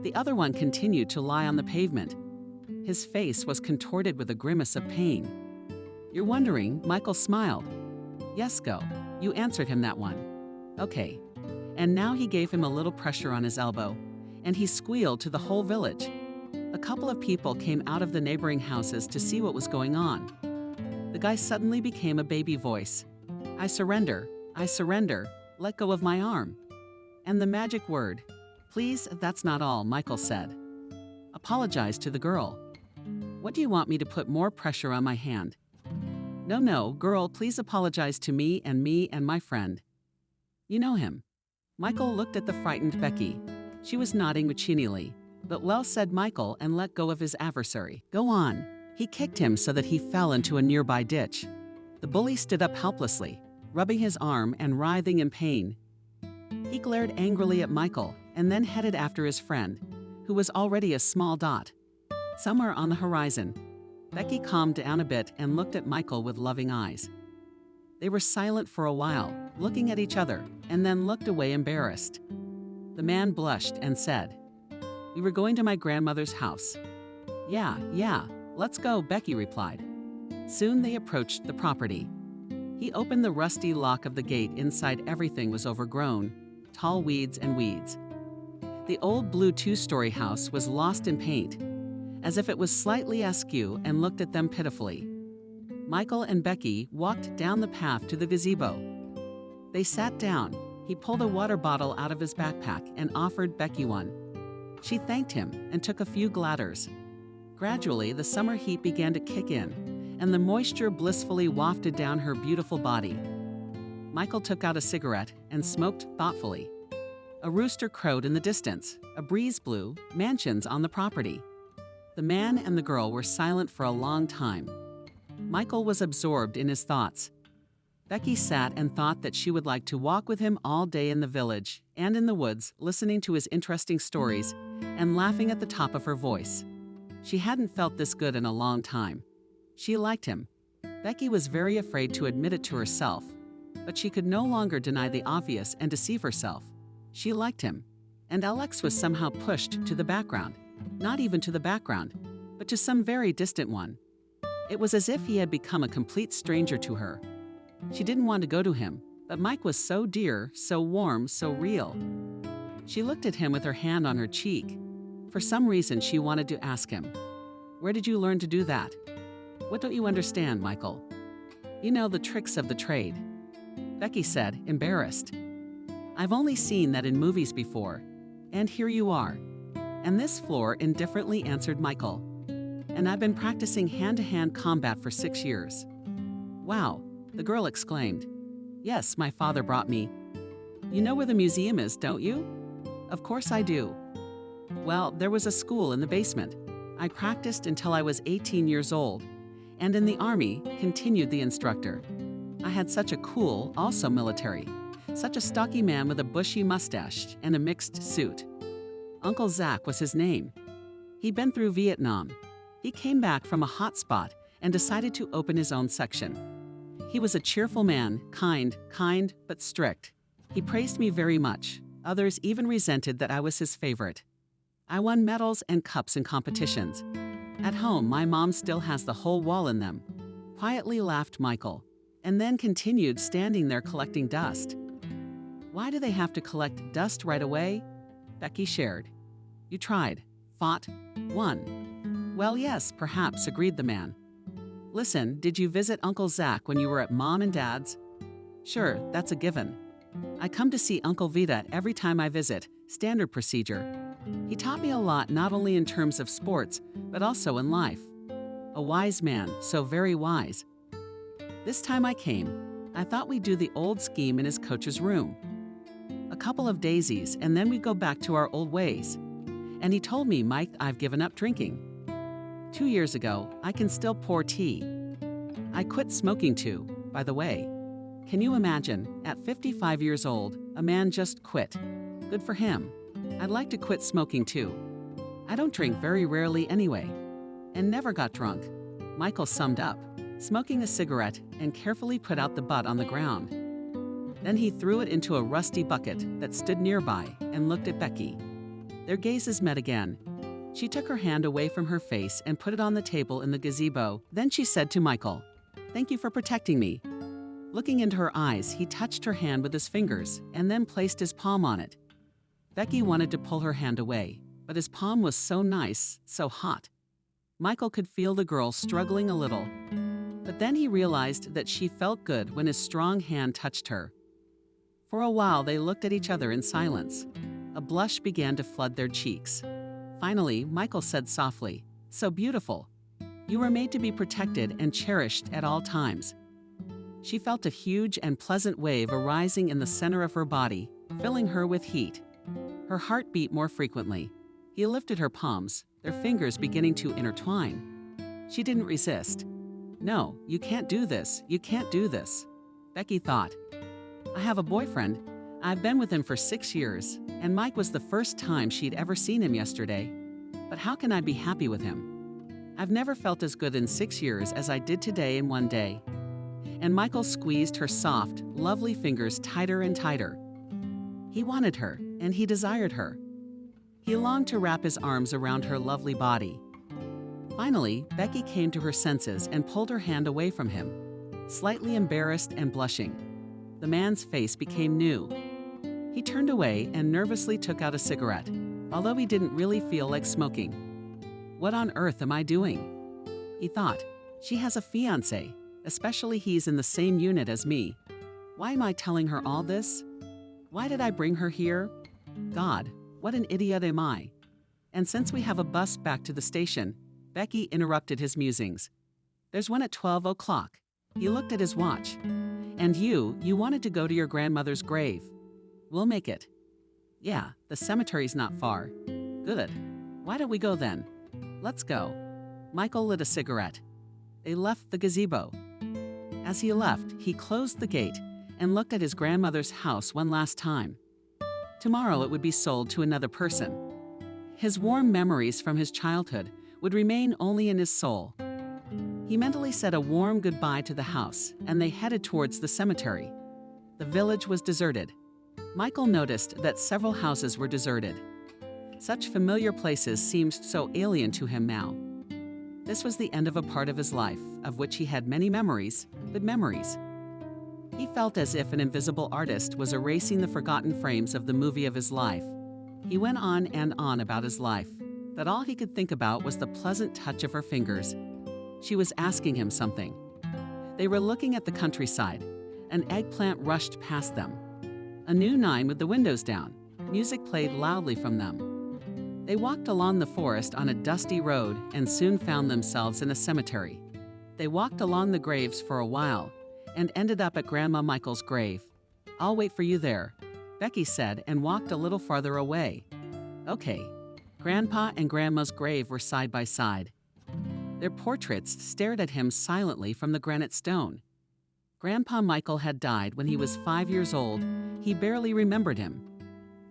The other one continued to lie on the pavement. His face was contorted with a grimace of pain. You're wondering, Michael smiled. Yes, go. You answered him that one. Okay. And now he gave him a little pressure on his elbow, and he squealed to the whole village. A couple of people came out of the neighboring houses to see what was going on. The guy suddenly became a baby voice. I surrender, let go of my arm. And the magic word. Please, that's not all, Michael said. Apologize to the girl. What do you want me to put more pressure on my hand? No, girl, please apologize to me and my friend. You know him. Michael looked at the frightened Becky. She was nodding machinely. But well said Michael and let go of his adversary. Go on. He kicked him so that he fell into a nearby ditch. The bully stood up helplessly, rubbing his arm and writhing in pain. He glared angrily at Michael and then headed after his friend, who was already a small dot. Somewhere on the horizon, Becky calmed down a bit and looked at Michael with loving eyes. They were silent for a while, looking at each other, and then looked away embarrassed. The man blushed and said, We were going to my grandmother's house. Yeah, let's go, Becky replied. Soon they approached the property. He opened the rusty lock of the gate. Inside everything was overgrown, tall weeds and weeds. The old blue 2-story house was lost in paint, as if it was slightly askew and looked at them pitifully. Michael and Becky walked down the path to the gazebo. They sat down. He pulled a water bottle out of his backpack and offered Becky one. She thanked him and took a few gladders. Gradually, the summer heat began to kick in, and the moisture blissfully wafted down her beautiful body. Michael took out a cigarette and smoked thoughtfully. A rooster crowed in the distance, a breeze blew, mansions on the property. The man and the girl were silent for a long time. Michael was absorbed in his thoughts. Becky sat and thought that she would like to walk with him all day in the village and in the woods, listening to his interesting stories and laughing at the top of her voice. She hadn't felt this good in a long time. She liked him. Becky was very afraid to admit it to herself, but she could no longer deny the obvious and deceive herself. She liked him, and Alex was somehow pushed to the background. Not even to the background, but to some very distant one. It was as if he had become a complete stranger to her. She didn't want to go to him, but Mike was so dear, so warm, so real. She looked at him with her hand on her cheek. For some reason, she wanted to ask him, "Where did you learn to do that? What don't you understand, Michael?" "You know, the tricks of the trade," Becky said, embarrassed. "I've only seen that in movies before, and here you are." "And this floor," indifferently answered Michael. "And I've been practicing hand-to-hand combat for 6 years." "Wow," the girl exclaimed. "Yes, my father brought me." "You know where the museum is, don't you?" "Of course I do." "Well, there was a school in the basement. I practiced until I was 18 years old. And in the army," continued the instructor. "I had such a cool, also military, such a stocky man with a bushy mustache and a mixed suit. Uncle Zach was his name. He'd been through Vietnam. He came back from a hot spot and decided to open his own section. He was a cheerful man, kind, but strict. He praised me very much. Others even resented that I was his favorite. I won medals and cups in competitions. At home, my mom still has the whole wall in them." Quietly laughed Michael, and then continued standing there collecting dust. "Why do they have to collect dust right away?" Becky shared. "You tried, fought, won." "Well, yes, perhaps," agreed the man. "Listen, did you visit Uncle Zach when you were at Mom and Dad's?" "Sure, that's a given. I come to see Uncle Vita every time I visit, standard procedure. He taught me a lot, not only in terms of sports, but also in life. A wise man, so very wise. This time I came, I thought we'd do the old scheme in his coach's room. A couple of daisies, and then we'd go back to our old ways. And he told me, 'Mike, I've given up drinking. 2 years ago, I can still pour tea. I quit smoking too, by the way. Can you imagine, at 55 years old, a man just quit? Good for him. I'd like to quit smoking too. I don't drink very rarely anyway. And never got drunk." Michael summed up, smoking a cigarette and carefully put out the butt on the ground. Then he threw it into a rusty bucket that stood nearby and looked at Becky. Their gazes met again. She took her hand away from her face and put it on the table in the gazebo. Then she said to Michael, "Thank you for protecting me." Looking into her eyes, he touched her hand with his fingers and then placed his palm on it. Becky wanted to pull her hand away, but his palm was so nice, so hot. Michael could feel the girl struggling a little, but then he realized that she felt good when his strong hand touched her. For a while, they looked at each other in silence. A blush began to flood their cheeks. Finally, Michael said softly, "So beautiful. You were made to be protected and cherished at all times." She felt a huge and pleasant wave arising in the center of her body, filling her with heat. Her heart beat more frequently. He lifted her palms, their fingers beginning to intertwine. She didn't resist. "No, you can't do this, you can't do this." Becky thought, "I have a boyfriend. I've been with him for 6 years, and Mike was the first time she'd ever seen him yesterday. But how can I be happy with him? I've never felt as good in 6 years as I did today in one day." And Michael squeezed her soft, lovely fingers tighter and tighter. He wanted her, and he desired her. He longed to wrap his arms around her lovely body. Finally, Becky came to her senses and pulled her hand away from him, slightly embarrassed and blushing. The man's face became new. He turned away and nervously took out a cigarette, although he didn't really feel like smoking. "What on earth am I doing?" he thought. "She has a fiancé, especially he's in the same unit as me. Why am I telling her all this? Why did I bring her here? God, what an idiot am I? And since we have a bus back to the station, Becky interrupted his musings. There's one at 12 o'clock. He looked at his watch. And you wanted to go to your grandmother's grave. We'll make it. Yeah, the cemetery's not far. Good. Why don't we go then? Let's go. Michael lit a cigarette. They left the gazebo. As he left, he closed the gate and looked at his grandmother's house one last time. Tomorrow it would be sold to another person. His warm memories from his childhood would remain only in his soul. He mentally said a warm goodbye to the house, and they headed towards the cemetery. The village was deserted. Michael noticed that several houses were deserted. Such familiar places seemed so alien to him now. This was the end of a part of his life, of which he had many memories, good memories. He felt as if an invisible artist was erasing the forgotten frames of the movie of his life. He went on and on about his life, but all he could think about was the pleasant touch of her fingers. She was asking him something. They were looking at the countryside. An eggplant rushed past them. A new 9 with the windows down. Music played loudly from them. They walked along the forest on a dusty road and soon found themselves in a cemetery. They walked along the graves for a while and ended up at Grandma Michael's grave. I'll wait for you there, Becky said and walked a little farther away. Okay. Grandpa and Grandma's grave were side by side. Their portraits stared at him silently from the granite stone. Grandpa Michael had died when he was 5 years old. He barely remembered him.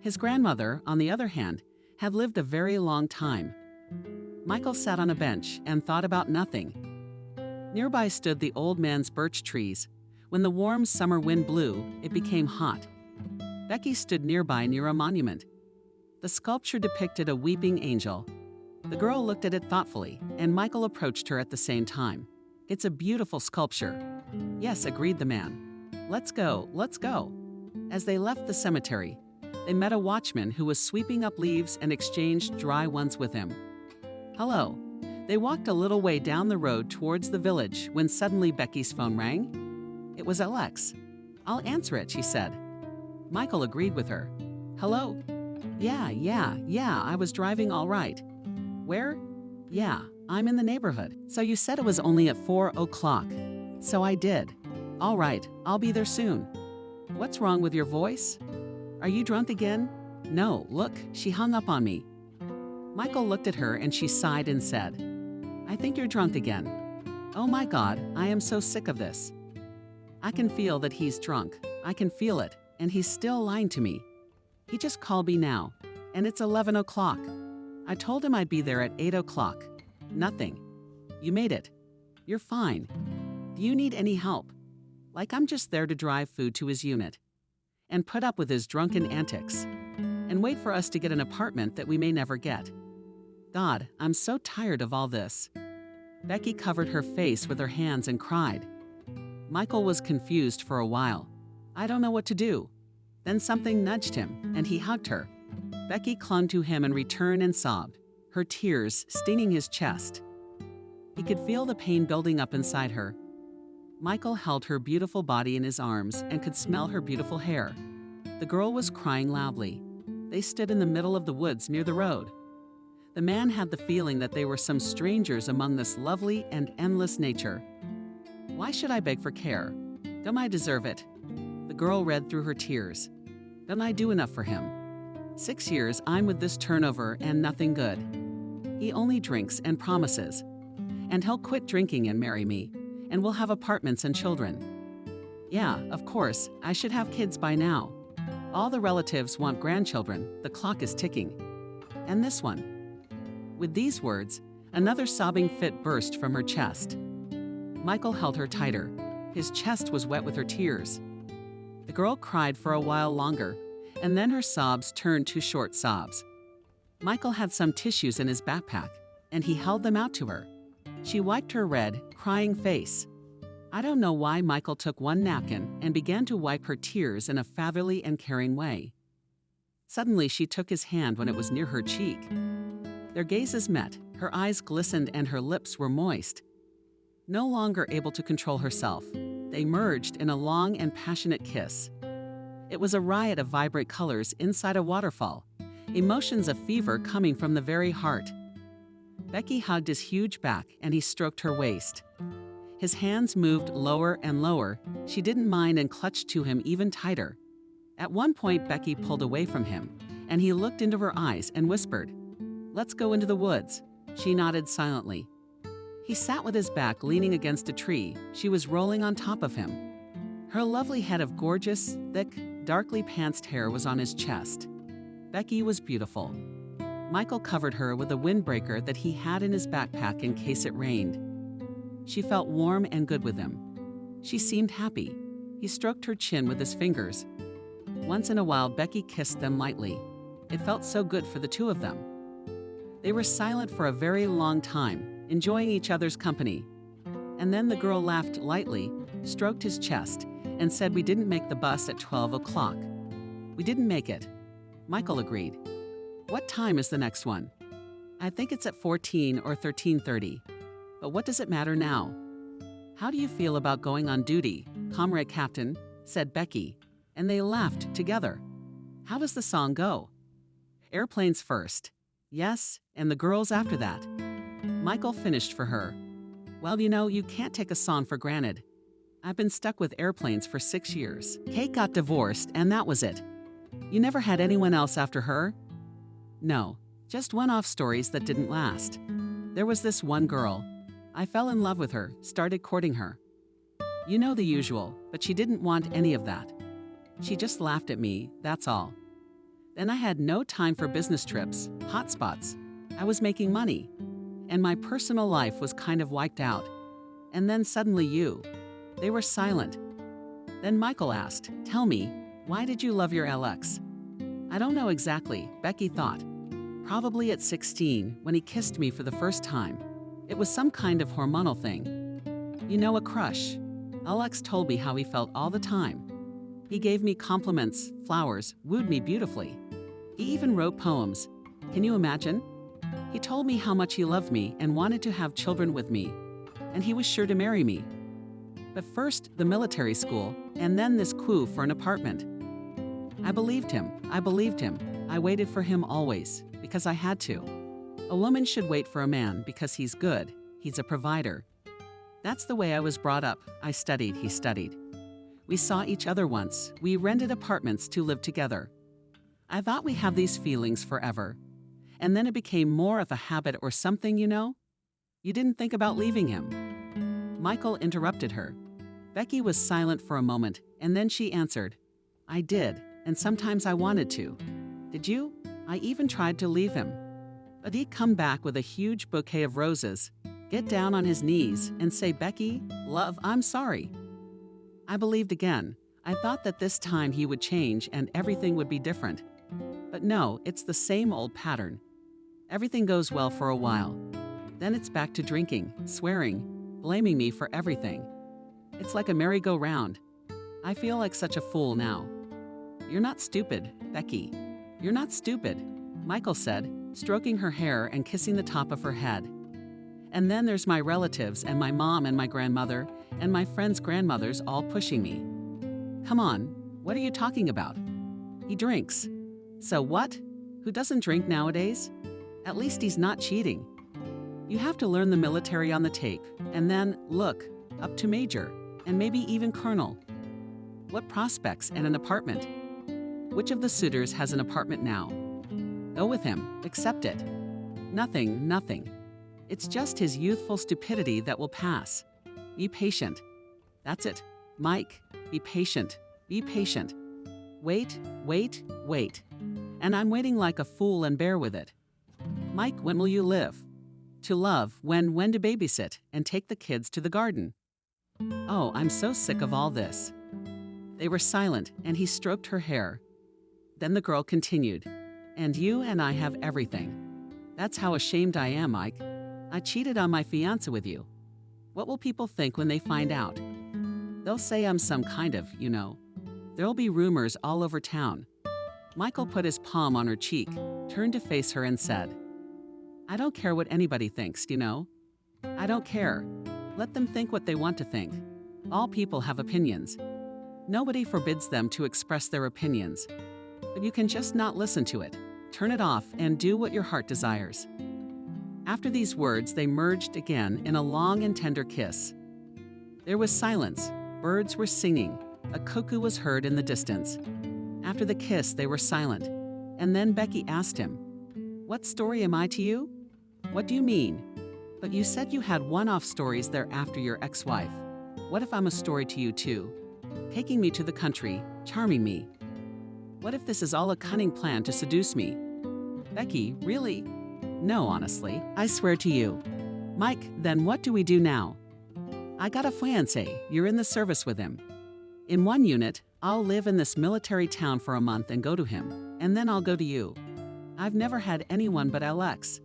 His grandmother, on the other hand, had lived a very long time. Michael sat on a bench and thought about nothing. Nearby stood the old man's birch trees. When the warm summer wind blew, it became hot. Becky stood nearby near a monument. The sculpture depicted a weeping angel. The girl looked at it thoughtfully, and Michael approached her at the same time. It's a beautiful sculpture. Yes, agreed the man. Let's go, let's go. As they left the cemetery, they met a watchman who was sweeping up leaves and exchanged dry ones with him. Hello. They walked a little way down the road towards the village when suddenly Becky's phone rang. It was Alex. I'll answer it, she said. Michael agreed with her. Hello? Yeah, I was driving all right. Where? Yeah, I'm in the neighborhood. So you said it was only at 4 o'clock. So I did. All right, I'll be there soon. What's wrong with your voice? Are you drunk again? No, look, she hung up on me. Michael looked at her and she sighed and said, I think you're drunk again. Oh my God, I am so sick of this. I can feel that he's drunk. I can feel it, and he's still lying to me. He just called me now, and it's 11 o'clock. I told him I'd be there at 8 o'clock. Nothing. You made it. You're fine. Do you need any help? Like I'm just there to drive food to his unit and put up with his drunken antics and wait for us to get an apartment that we may never get. God, I'm so tired of all this. Becky covered her face with her hands and cried. Michael was confused for a while. I don't know what to do. Then something nudged him, and he hugged her. Becky clung to him in return and sobbed, her tears stinging his chest. He could feel the pain building up inside her. Michael held her beautiful body in his arms and could smell her beautiful hair. The girl was crying loudly. They stood in the middle of the woods near the road. The man had the feeling that they were some strangers among this lovely and endless nature. Why should I beg for care? Don't I deserve it? The girl read through her tears. Don't I do enough for him? 6 years I'm with this turnover and nothing good. He only drinks and promises. And he'll quit drinking and marry me, and we'll have apartments and children. Yeah, of course, I should have kids by now. All the relatives want grandchildren. The clock is ticking. And this one. With these words, another sobbing fit burst from her chest. Michael held her tighter. His chest was wet with her tears. The girl cried for a while longer, and then her sobs turned to short sobs. Michael had some tissues in his backpack, and he held them out to her. She wiped her red, crying face. I don't know why Michael took one napkin and began to wipe her tears in a fatherly and caring way. Suddenly she took his hand when it was near her cheek. Their gazes met, her eyes glistened and her lips were moist. No longer able to control herself, they merged in a long and passionate kiss. It was a riot of vibrant colors inside a waterfall, emotions of fever coming from the very heart. Becky hugged his huge back and he stroked her waist. His hands moved lower and lower. She didn't mind and clutched to him even tighter. At one point, Becky pulled away from him, and he looked into her eyes and whispered, "Let's go into the woods." She nodded silently. He sat with his back leaning against a tree. She was rolling on top of him. Her lovely head of gorgeous, thick, darkly pantsed hair was on his chest. Becky was beautiful. Michael covered her with a windbreaker that he had in his backpack in case it rained. She felt warm and good with him. She seemed happy. He stroked her chin with his fingers. Once in a while, Becky kissed them lightly. It felt so good for the two of them. They were silent for a very long time, enjoying each other's company. And then the girl laughed lightly, stroked his chest, and said we didn't make the bus at 12 o'clock. We didn't make it. Michael agreed. What time is the next one? I think it's at 14 or 13:30. But what does it matter now? How do you feel about going on duty, Comrade Captain? Said Becky, and they laughed together. How does the song go? Airplanes first. Yes, and the girls after that. Michael finished for her. Well, you can't take a song for granted. I've been stuck with airplanes for 6 years. Kate got divorced, and that was it. You never had anyone else after her? No, just one-off stories that didn't last. There was this one girl. I fell in love with her, started courting her. You know the usual, but she didn't want any of that. She just laughed at me, that's all. Then I had no time for business trips, hotspots. I was making money, and my personal life was kind of wiped out. And then suddenly you. They were silent. Then Michael asked, "Tell me, why did you love your LX?" I don't know exactly, Becky thought. Probably at 16, when he kissed me for the first time. It was some kind of hormonal thing. A crush. Alex told me how he felt all the time. He gave me compliments, flowers, wooed me beautifully. He even wrote poems. Can you imagine? He told me how much he loved me and wanted to have children with me. And he was sure to marry me. But first, the military school, and then this coup for an apartment. I believed him. I waited for him always, because I had to. A woman should wait for a man because he's good. He's a provider. That's the way I was brought up. I studied, he studied. We saw each other once. We rented apartments to live together. I thought we have these feelings forever. And then it became more of a habit or something, You didn't think about leaving him. Michael interrupted her. Becky was silent for a moment, and then she answered, I did, and sometimes I wanted to. Did you? I even tried to leave him. But he'd come back with a huge bouquet of roses, get down on his knees, and say, Becky, love, I'm sorry. I believed again. I thought that this time he would change and everything would be different. But no, it's the same old pattern. Everything goes well for a while. Then it's back to drinking, swearing, blaming me for everything. It's like a merry-go-round. I feel like such a fool now. You're not stupid, Becky. You're not stupid, Michael said, stroking her hair and kissing the top of her head. And then there's my relatives and my mom and my grandmother and my friends' grandmothers all pushing me. Come on, what are you talking about? He drinks. So what? Who doesn't drink nowadays? At least he's not cheating. You have to learn the military on the tape, and then, look, up to major, and maybe even colonel. What prospects and an apartment? Which of the suitors has an apartment now? Go with him, accept it. Nothing. It's just his youthful stupidity that will pass. Be patient. That's it. Mike, be patient. Be patient. Wait. And I'm waiting like a fool and bear with it. Mike, when will you live? To love, when to babysit and take the kids to the garden. Oh, I'm so sick of all this. They were silent, and he stroked her hair. Then the girl continued, and you and I have everything. That's how ashamed I am, Mike. I cheated on my fiancé with you. What will people think when they find out? They'll say I'm some kind of, There'll be rumors all over town. Michael put his palm on her cheek, turned to face her and said, I don't care what anybody thinks, I don't care. Let them think what they want to think. All people have opinions. Nobody forbids them to express their opinions. But you can just not listen to it. Turn it off and do what your heart desires. After these words, they merged again in a long and tender kiss. There was silence. Birds were singing. A cuckoo was heard in the distance. After the kiss, they were silent. And then Becky asked him, "What story am I to you?" "What do you mean?" "But you said you had one-off stories there after your ex-wife. What if I'm a story to you too? Taking me to the country, charming me. What if this is all a cunning plan to seduce me?" "Becky, really?" "No, honestly, I swear to you." "Mike, then what do we do now?" "I got a fiancé. You're in the service with him. In one unit, I'll live in this military town for a month and go to him, and then I'll go to you. I've never had anyone but LX.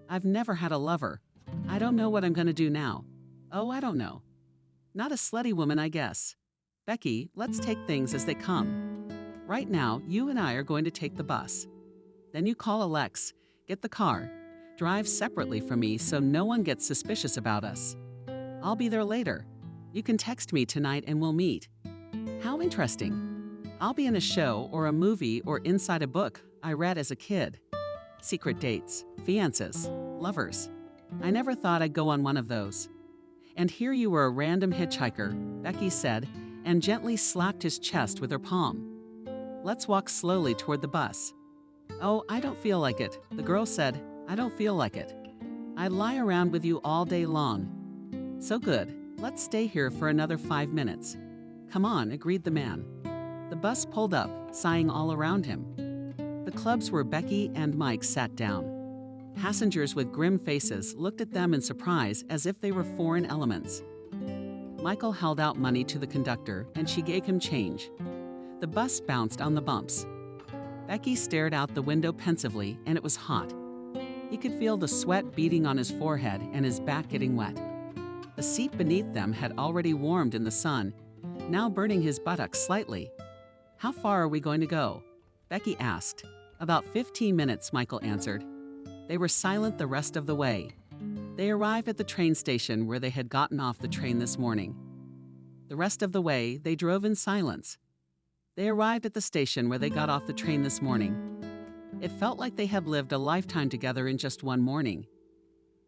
I've never had a lover. I don't know what I'm going to do now. Oh, I don't know. Not a slutty woman, I guess. Becky, let's take things as they come. Right now, you and I are going to take the bus. Then you call Alex, get the car, drive separately from me so no one gets suspicious about us. I'll be there later. You can text me tonight and we'll meet. How interesting. I'll be in a show or a movie or inside a book I read as a kid. Secret dates, fiancés, lovers. I never thought I'd go on one of those. And here you were a random hitchhiker, Becky said, and gently slapped his chest with her palm. Let's walk slowly toward the bus. Oh, I don't feel like it, the girl said. I don't feel like it. I'd lie around with you all day long. So good, let's stay here for another 5 minutes. Come on, agreed the man. The bus pulled up, sighing all around him. The clubs where Becky and Mike sat down. Passengers with grim faces looked at them in surprise as if they were foreign elements. Michael held out money to the conductor and she gave him change. The bus bounced on the bumps. Becky stared out the window pensively and it was hot. He could feel the sweat beading on his forehead and his back getting wet. The seat beneath them had already warmed in the sun, now burning his buttocks slightly. How far are we going to go? Becky asked. About 15 minutes, Michael answered. They were silent the rest of the way. They arrived at the train station where they had gotten off the train this morning. The rest of the way, they drove in silence. They arrived at the station where they got off the train this morning. It felt like they had lived a lifetime together in just one morning.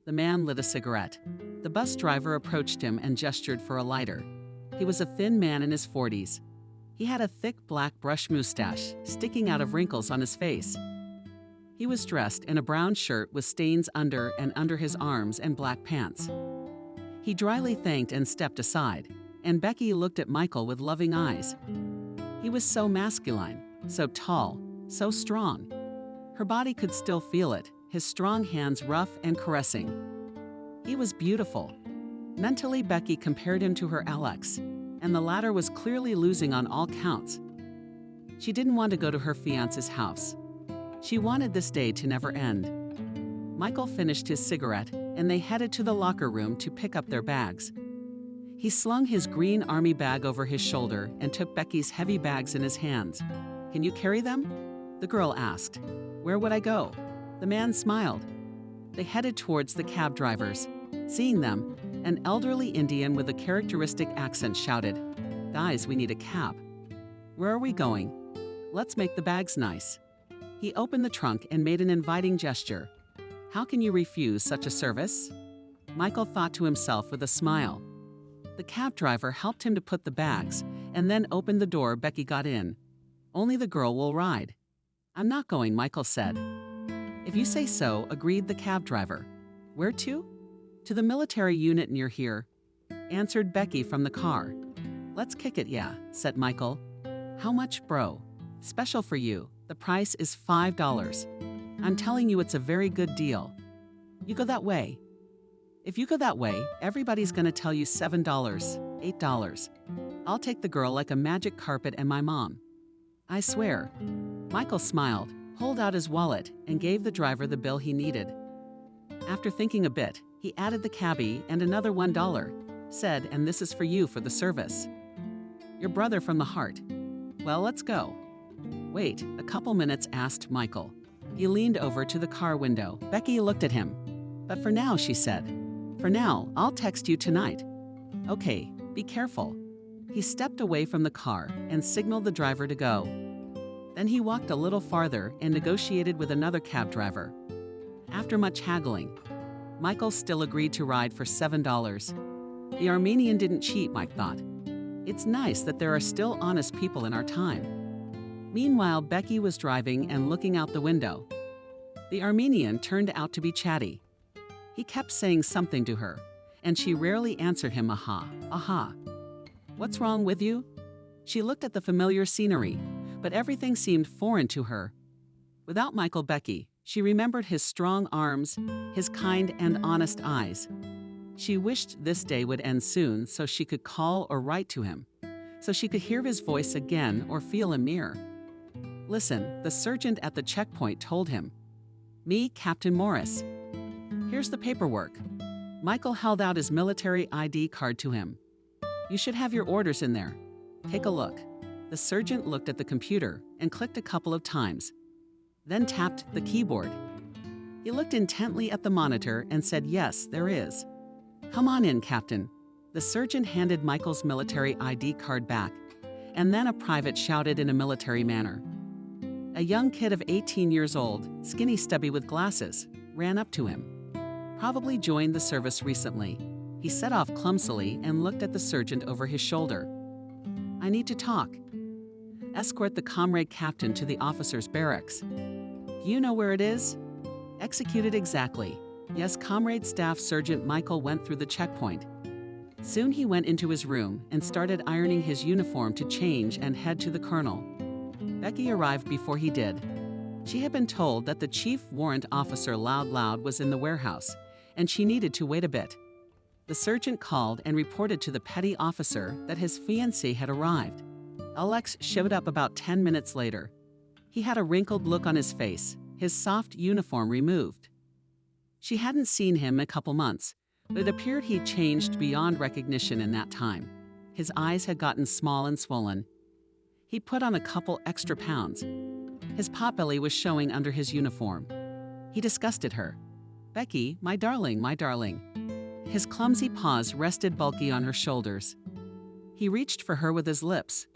The man lit a cigarette. The bus driver approached him and gestured for a lighter. He was a thin man in his 40s. He had a thick black brush mustache sticking out of wrinkles on his face. He was dressed in a brown shirt with stains under and under his arms and black pants. He dryly thanked and stepped aside, and Becky looked at Michael with loving eyes. He was so masculine, so tall, so strong. Her body could still feel it, his strong hands rough and caressing. He was beautiful. Mentally, Becky compared him to her Alex, and the latter was clearly losing on all counts. She didn't want to go to her fiancé's house. She wanted this day to never end. Michael finished his cigarette, and they headed to the locker room to pick up their bags. He slung his green army bag over his shoulder and took Becky's heavy bags in his hands. Can you carry them? The girl asked. Where would I go? The man smiled. They headed towards the cab drivers. Seeing them, an elderly Indian with a characteristic accent shouted, Guys, we need a cab. Where are we going? Let's make the bags nice. He opened the trunk and made an inviting gesture. How can you refuse such a service? Michael thought to himself with a smile. The cab driver helped him to put the bags and then opened the door. Becky got in. Only the girl will ride. I'm not going, Michael said. If you say so, agreed the cab driver. Where to? To the military unit near here, answered Becky from the car. Let's kick it, yeah, said Michael. How much, bro? Special for you. The price is $5. I'm telling you it's a very good deal. You go that way. If you go that way, everybody's gonna tell you $7, $8. I'll take the girl like a magic carpet and my mom. I swear. Michael smiled, pulled out his wallet, and gave the driver the bill he needed. After thinking a bit, he added the cabbie and another $1, said, and this is for you for the service. Your brother from the heart. Well, let's go. Wait, a couple minutes, asked Michael. He leaned over to the car window. Becky looked at him. But for now, she said. For now, I'll text you tonight. Okay, be careful. He stepped away from the car and signaled the driver to go. Then he walked a little farther and negotiated with another cab driver. After much haggling, Michael still agreed to ride for $7. The Armenian didn't cheat, Mike thought. It's nice that there are still honest people in our time. Meanwhile, Becky was driving and looking out the window. The Armenian turned out to be chatty. He kept saying something to her, and she rarely answered him, aha, aha. What's wrong with you? She looked at the familiar scenery, but everything seemed foreign to her. Without Michael Becky, she remembered his strong arms, his kind and honest eyes. She wished this day would end soon so she could call or write to him, so she could hear his voice again or feel him near. Listen, the sergeant at the checkpoint told him. Me, Captain Morris. Here's the paperwork. Michael held out his military ID card to him. You should have your orders in there. Take a look. The sergeant looked at the computer and clicked a couple of times, then tapped the keyboard. He looked intently at the monitor and said, yes, there is. Come on in, Captain. The sergeant handed Michael's military ID card back, and then a private shouted in a military manner. A young kid of 18 years old, skinny stubby with glasses, ran up to him. Probably joined the service recently. He set off clumsily and looked at the sergeant over his shoulder. I need to talk. Escort the comrade captain to the officer's barracks. Do you know where it is? Executed exactly. Yes, Comrade Staff Sergeant Michael went through the checkpoint. Soon he went into his room and started ironing his uniform to change and head to the colonel. Becky arrived before he did. She had been told that the chief warrant officer Loud was in the warehouse, and she needed to wait a bit. The sergeant called and reported to the petty officer that his fiancée had arrived. Alex showed up about 10 minutes later. He had a wrinkled look on his face, his soft uniform removed. She hadn't seen him in a couple months, but it appeared he'd changed beyond recognition in that time. His eyes had gotten small and swollen. He put on a couple extra pounds. His potbelly was showing under his uniform. He disgusted her. Becky, my darling, my darling. His clumsy paws rested bulky on her shoulders. He reached for her with his lips,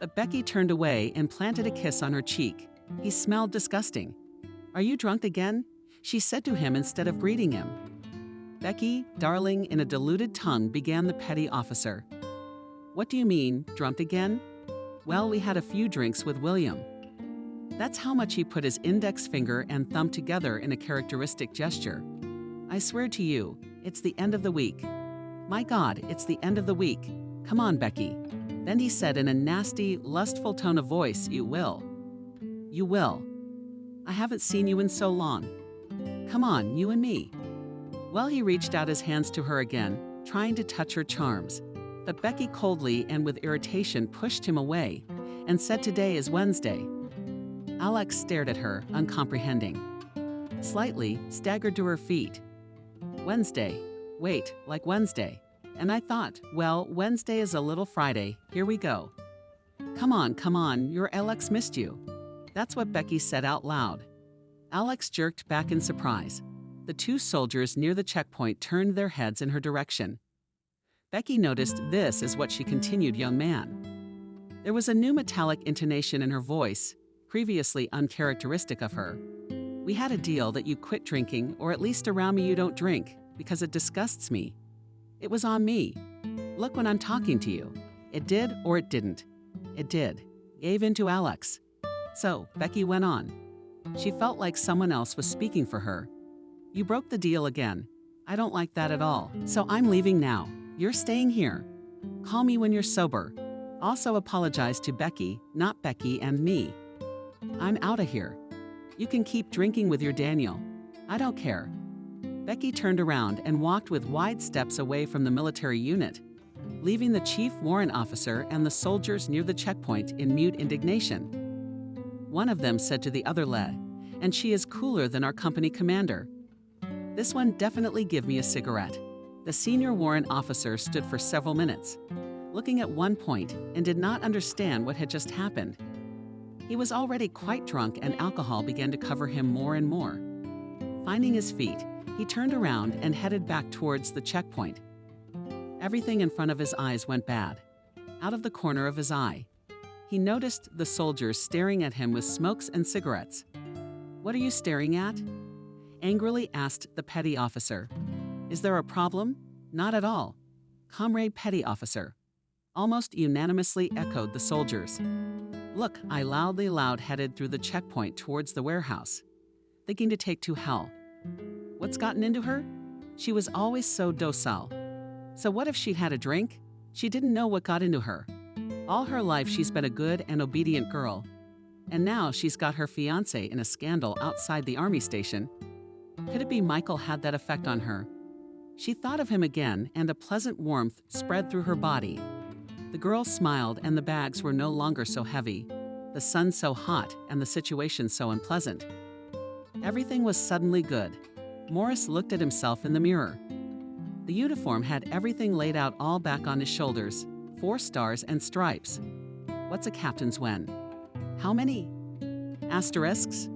but Becky turned away and planted a kiss on her cheek. He smelled disgusting. Are you drunk again? She said to him instead of greeting him. Becky, darling, in a diluted tongue began the petty officer. What do you mean, drunk again? Well, we had a few drinks with William. That's how much he put his index finger and thumb together in a characteristic gesture. I swear to you, it's the end of the week. My God, it's the end of the week. Come on, Becky. Then he said in a nasty, lustful tone of voice, you will. You will. I haven't seen you in so long. Come on, you and me. Well, he reached out his hands to her again, trying to touch her charms. But Becky coldly and with irritation pushed him away and said today is Wednesday. Alex stared at her, uncomprehending. Slightly, staggered to her feet. Wednesday. Wait, like Wednesday. And I thought, well, Wednesday is a little Friday. Here we go. Come on, your Alex missed you. That's what Becky said out loud. Alex jerked back in surprise. The two soldiers near the checkpoint turned their heads in her direction. Becky noticed this is what she continued, young man. There was a new metallic intonation in her voice, previously uncharacteristic of her. We had a deal that you quit drinking, or at least around me you don't drink, because it disgusts me. It was on me. Look when I'm talking to you. It did or it didn't. It did. Gave in to Alex. So, Becky went on. She felt like someone else was speaking for her. You broke the deal again. I don't like that at all. So I'm leaving now. You're staying here. Call me when you're sober. Also apologize to Becky, not Becky and me. I'm out of here. You can keep drinking with your Daniel. I don't care. Becky turned around and walked with wide steps away from the military unit, leaving the chief warrant officer and the soldiers near the checkpoint in mute indignation. One of them said to the other lad, and she is cooler than our company commander. This one definitely give me a cigarette. The senior warrant officer stood for several minutes, looking at one point and did not understand what had just happened. He was already quite drunk and alcohol began to cover him more and more. Finding his feet, he turned around and headed back towards the checkpoint. Everything in front of his eyes went bad. Out of the corner of his eye, he noticed the soldiers staring at him with smokes and cigarettes. What are you staring at? angrily asked the petty officer. "Is there a problem?" "Not at all, Comrade Petty Officer," almost unanimously echoed the soldiers. "Look," I loudly headed through the checkpoint towards the warehouse, thinking to take to hell. What's gotten into her? She was always so docile. So what if she had a drink? She didn't know what got into her. All her life she's been a good and obedient girl. And now she's got her fiancé in a scandal outside the army station. Could it be Michael had that effect on her? She thought of him again, and a pleasant warmth spread through her body. The girl smiled, and the bags were no longer so heavy, the sun so hot, and the situation so unpleasant. Everything was suddenly good. Morris looked at himself in the mirror. The uniform had everything laid out all back on his shoulders, 4 stars and stripes. What's a captain's when? How many? Asterisks?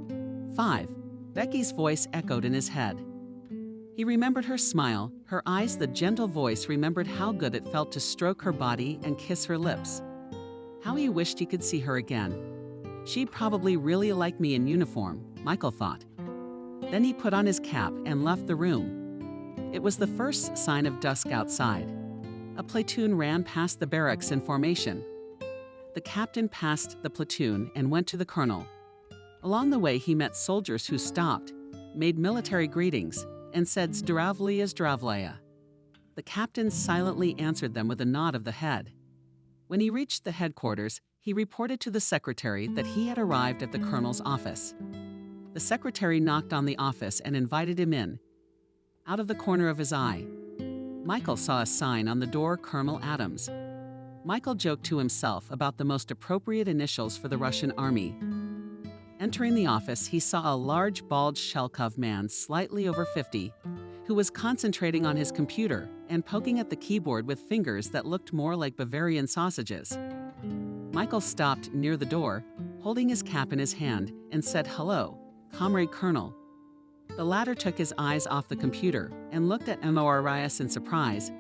5. Becky's voice echoed in his head. He remembered her smile, her eyes, the gentle voice, remembered how good it felt to stroke her body and kiss her lips. How he wished he could see her again. She'd probably really like me in uniform, Michael thought. Then he put on his cap and left the room. It was the first sign of dusk outside. A platoon ran past the barracks in formation. The captain passed the platoon and went to the colonel. Along the way, he met soldiers who stopped, made military greetings, and said "Zdravlya, zdravlya." The captain silently answered them with a nod of the head. When he reached the headquarters, he reported to the secretary that he had arrived at the colonel's office. The secretary knocked on the office and invited him in. Out of the corner of his eye, Michael saw a sign on the door, Colonel Adams. Michael joked to himself about the most appropriate initials for the Russian army. Entering the office, he saw a large, bald Shelkov man, slightly over 50, who was concentrating on his computer and poking at the keyboard with fingers that looked more like Bavarian sausages. Michael stopped near the door, holding his cap in his hand, and said, "Hello, Comrade Colonel." The latter took his eyes off the computer and looked at Morris in surprise,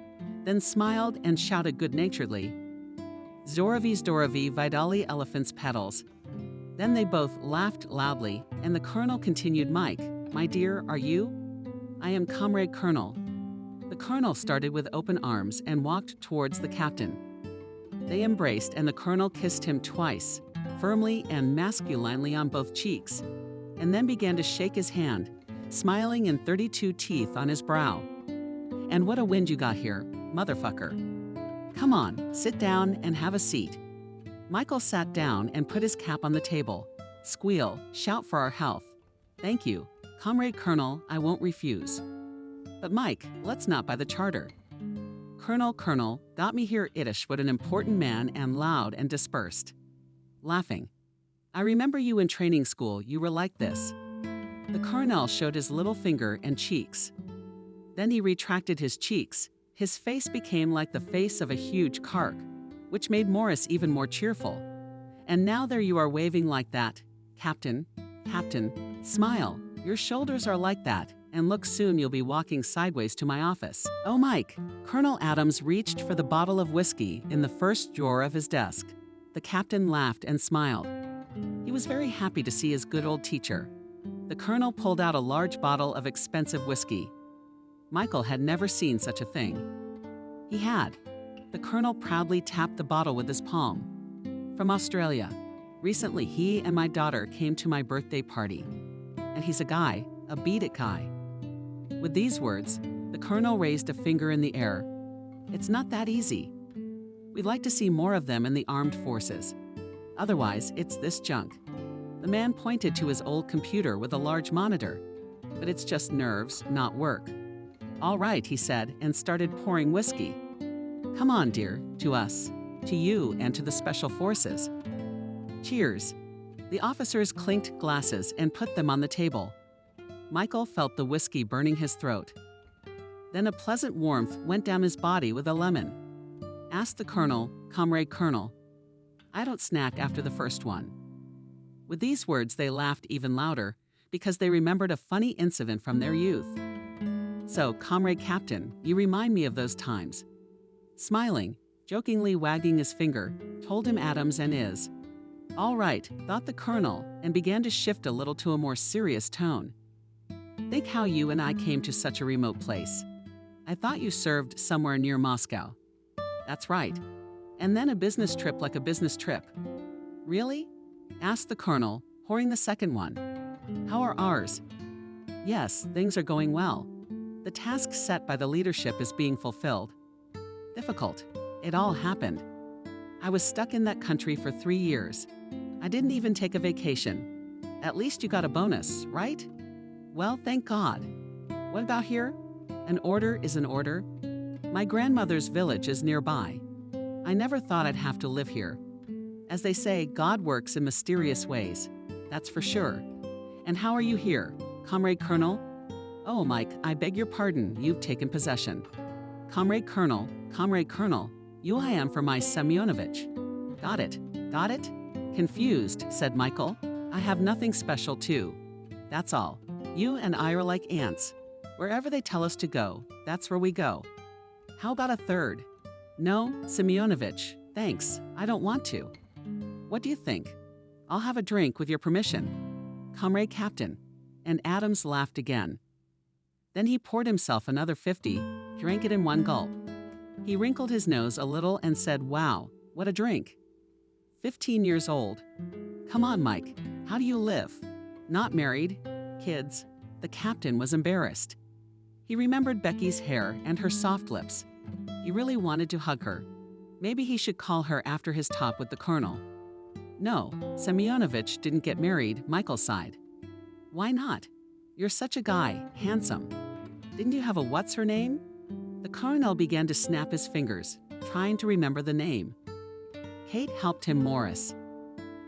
then smiled and shouted good-naturedly, "Zdorovy, zdorovy, vidali elephant's petals." Then they both laughed loudly, and the colonel continued, "Mike, my dear, are you?" "I am Comrade Colonel." The colonel started with open arms and walked towards the captain. They embraced, and the colonel kissed him twice, firmly and masculinely on both cheeks, and then began to shake his hand, smiling in 32 teeth on his brow. "And what a wind you got here, motherfucker. Come on, sit down and have a seat." Michael sat down and put his cap on the table. "Squeal, shout for our health." "Thank you, Comrade Colonel, I won't refuse." "But Mike, let's not by the charter." Colonel, got me here Itish, what an important man," and loud and dispersed. Laughing. "I remember you in training school, you were like this." The colonel showed his little finger and cheeks. Then he retracted his cheeks. His face became like the face of a huge carp, which made Morris even more cheerful. "And now there you are waving like that. Captain, smile. Your shoulders are like that, and look, soon you'll be walking sideways to my office." "Oh, Mike." Colonel Adams reached for the bottle of whiskey in the first drawer of his desk. The captain laughed and smiled. He was very happy to see his good old teacher. The colonel pulled out a large bottle of expensive whiskey. Michael had never seen such a thing. He had. The colonel proudly tapped the bottle with his palm. "From Australia. Recently, he and my daughter came to my birthday party. And he's a guy, a beat it guy." With these words, the colonel raised a finger in the air. "It's not that easy. We'd like to see more of them in the armed forces. Otherwise, it's this junk." The man pointed to his old computer with a large monitor. "But it's just nerves, not work." "All right," he said, and started pouring whiskey. "Come on, dear, to us, to you, and to the Special Forces." Cheers. The officers clinked glasses and put them on the table. Michael felt the whiskey burning his throat. Then a pleasant warmth went down his body with a lemon. Asked the colonel, "Comrade Colonel." "I don't snack after the first one." With these words, they laughed even louder because they remembered a funny incident from their youth. "So, Comrade Captain, you remind me of those times." Smiling, jokingly wagging his finger, told him Adams and is. "All right," thought the colonel, and began to shift a little to a more serious tone. Think how you and I came to such a remote place. I thought you served somewhere near Moscow. That's right. And then a business trip like a business trip. Really? Asked the colonel, pouring the second one. How are ours? Yes, things are going well. The task set by the leadership is being fulfilled. Difficult. It all happened. I was stuck in that country for 3 years. I didn't even take a vacation. At least you got a bonus, right? Well, thank God. What about here? An order is an order. My grandmother's village is nearby. I never thought I'd have to live here. As they say, God works in mysterious ways. That's for sure. And how are you here, Comrade Colonel? Oh, Mike, I beg your pardon, you've taken possession. Comrade Colonel, you I am for my Semyonovich. Got it, got it? Confused, said Michael. I have nothing special too. That's all. You and I are like ants. Wherever they tell us to go, that's where we go. How about a third? No, Semyonovich, thanks, I don't want to. What do you think? I'll have a drink with your permission. Comrade Captain. And Adams laughed again. Then he poured himself another 50, drank it in one gulp. He wrinkled his nose a little and said, wow, what a drink. 15 years old. Come on, Mike, how do you live? Not married. Kids. The captain was embarrassed. He remembered Becky's hair and her soft lips. He really wanted to hug her. Maybe he should call her after his talk with the colonel. No, Semyonovich didn't get married, Michael sighed. Why not? You're such a guy, handsome. Didn't you have a what's-her-name? The colonel began to snap his fingers, trying to remember the name. Kate helped him Morris.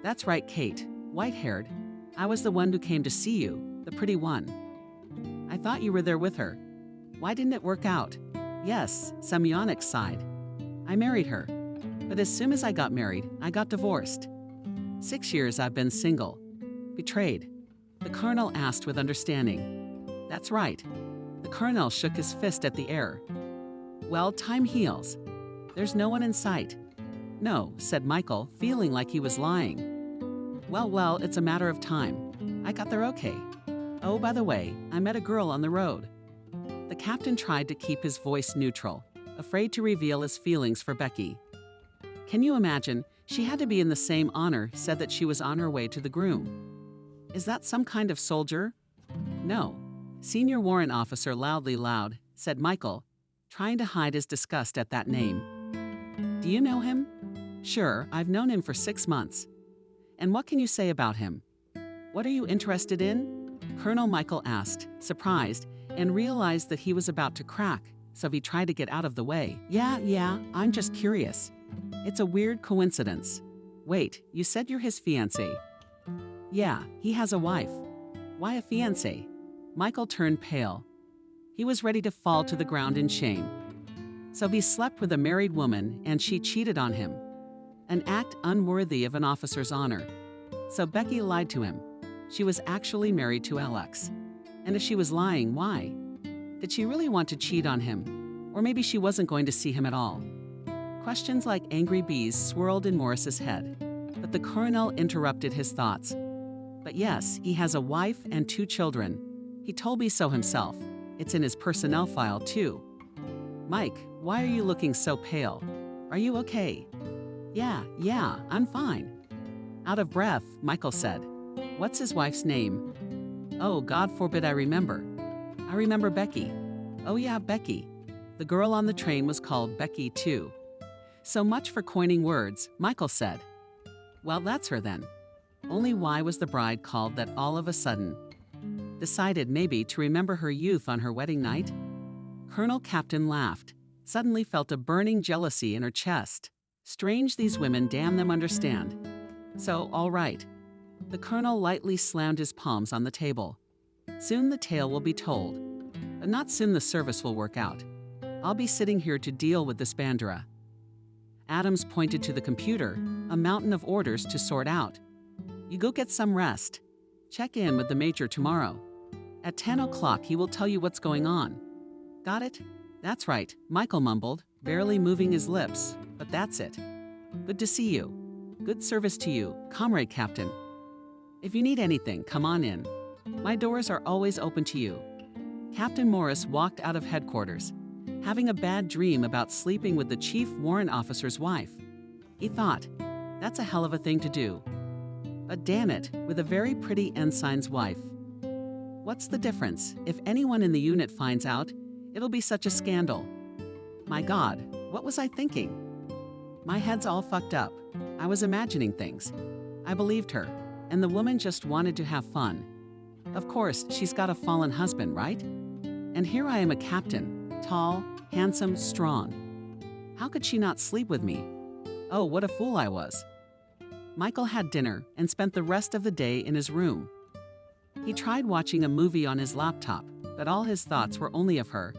That's right, Kate, white-haired. I was the one who came to see you, the pretty one. I thought you were there with her. Why didn't it work out? Yes, Semyonix sighed. I married her. But as soon as I got married, I got divorced. 6 years I've been single. Betrayed. The colonel asked with understanding. That's right. The colonel shook his fist at the air. Well, time heals. There's no one in sight. No, said Michael, feeling like he was lying. Well, it's a matter of time. I got there okay. Oh, by the way, I met a girl on the road. The captain tried to keep his voice neutral, afraid to reveal his feelings for Becky. Can you imagine? She had to be in the same honor, said that she was on her way to the groom. Is that some kind of soldier? No. Senior warrant officer loudly loud, said Michael, trying to hide his disgust at that name. Do you know him? Sure, I've known him for 6 months. And what can you say about him? What are you interested in? Colonel Michael asked, surprised, and realized that he was about to crack, so he tried to get out of the way. Yeah, I'm just curious. It's a weird coincidence. Wait, you said you're his fiancé. Yeah, he has a wife. Why a fiancé? Michael turned pale. He was ready to fall to the ground in shame. So he slept with a married woman and she cheated on him. An act unworthy of an officer's honor. So Becky lied to him. She was actually married to Alex. And if she was lying, why? Did she really want to cheat on him? Or maybe she wasn't going to see him at all? Questions like angry bees swirled in Morris's head, but the colonel interrupted his thoughts. But yes, he has a wife and 2 children. He told me so himself. It's in his personnel file, too. Mike, why are you looking so pale? Are you okay? Yeah, I'm fine. Out of breath, Michael said. What's his wife's name? Oh, God forbid I remember. I remember Becky. Oh yeah, Becky. The girl on the train was called Becky, too. So much for coining words, Michael said. Well, that's her then. Only why was the bride called that all of a sudden? Decided maybe to remember her youth on her wedding night? Colonel Captain laughed, suddenly felt a burning jealousy in her chest. Strange these women, damn them understand. So, all right. The colonel lightly slammed his palms on the table. Soon the tale will be told, but not soon the service will work out. I'll be sitting here to deal with this Bandera. Adams pointed to the computer, a mountain of orders to sort out. You go get some rest. Check in with the major tomorrow. At 10 o'clock, he will tell you what's going on. Got it? That's right, Michael mumbled, barely moving his lips, but that's it. Good to see you. Good service to you, Comrade Captain. If you need anything, come on in. My doors are always open to you. Captain Morris walked out of headquarters, having a bad dream about sleeping with the chief warrant officer's wife. He thought, that's a hell of a thing to do. But damn it, with a very pretty ensign's wife. What's the difference? If anyone in the unit finds out, it'll be such a scandal. My God, what was I thinking? My head's all fucked up. I was imagining things. I believed her, and the woman just wanted to have fun. Of course, she's got a fallen husband, right? And here I am, a captain, tall, handsome, strong. How could she not sleep with me? Oh, what a fool I was. Michael had dinner and spent the rest of the day in his room. He tried watching a movie on his laptop, but all his thoughts were only of her.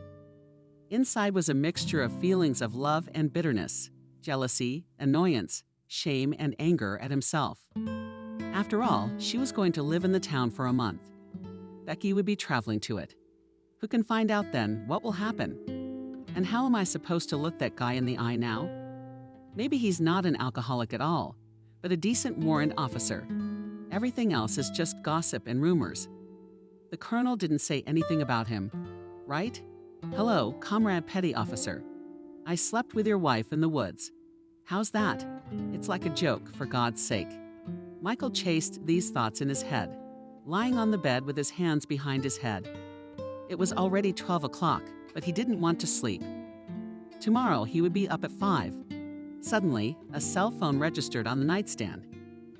Inside was a mixture of feelings of love and bitterness, jealousy, annoyance, shame, and anger at himself. After all, she was going to live in the town for a month. Becky would be traveling to it. Who can find out then what will happen? And how am I supposed to look that guy in the eye now? Maybe he's not an alcoholic at all, but a decent warrant officer. Everything else is just gossip and rumors. The colonel didn't say anything about him, right? Hello, Comrade Petty Officer. I slept with your wife in the woods. How's that? It's like a joke, for God's sake. Michael chased these thoughts in his head, lying on the bed with his hands behind his head. It was already 12 o'clock, but he didn't want to sleep. Tomorrow he would be up at 5. Suddenly, a cell phone registered on the nightstand.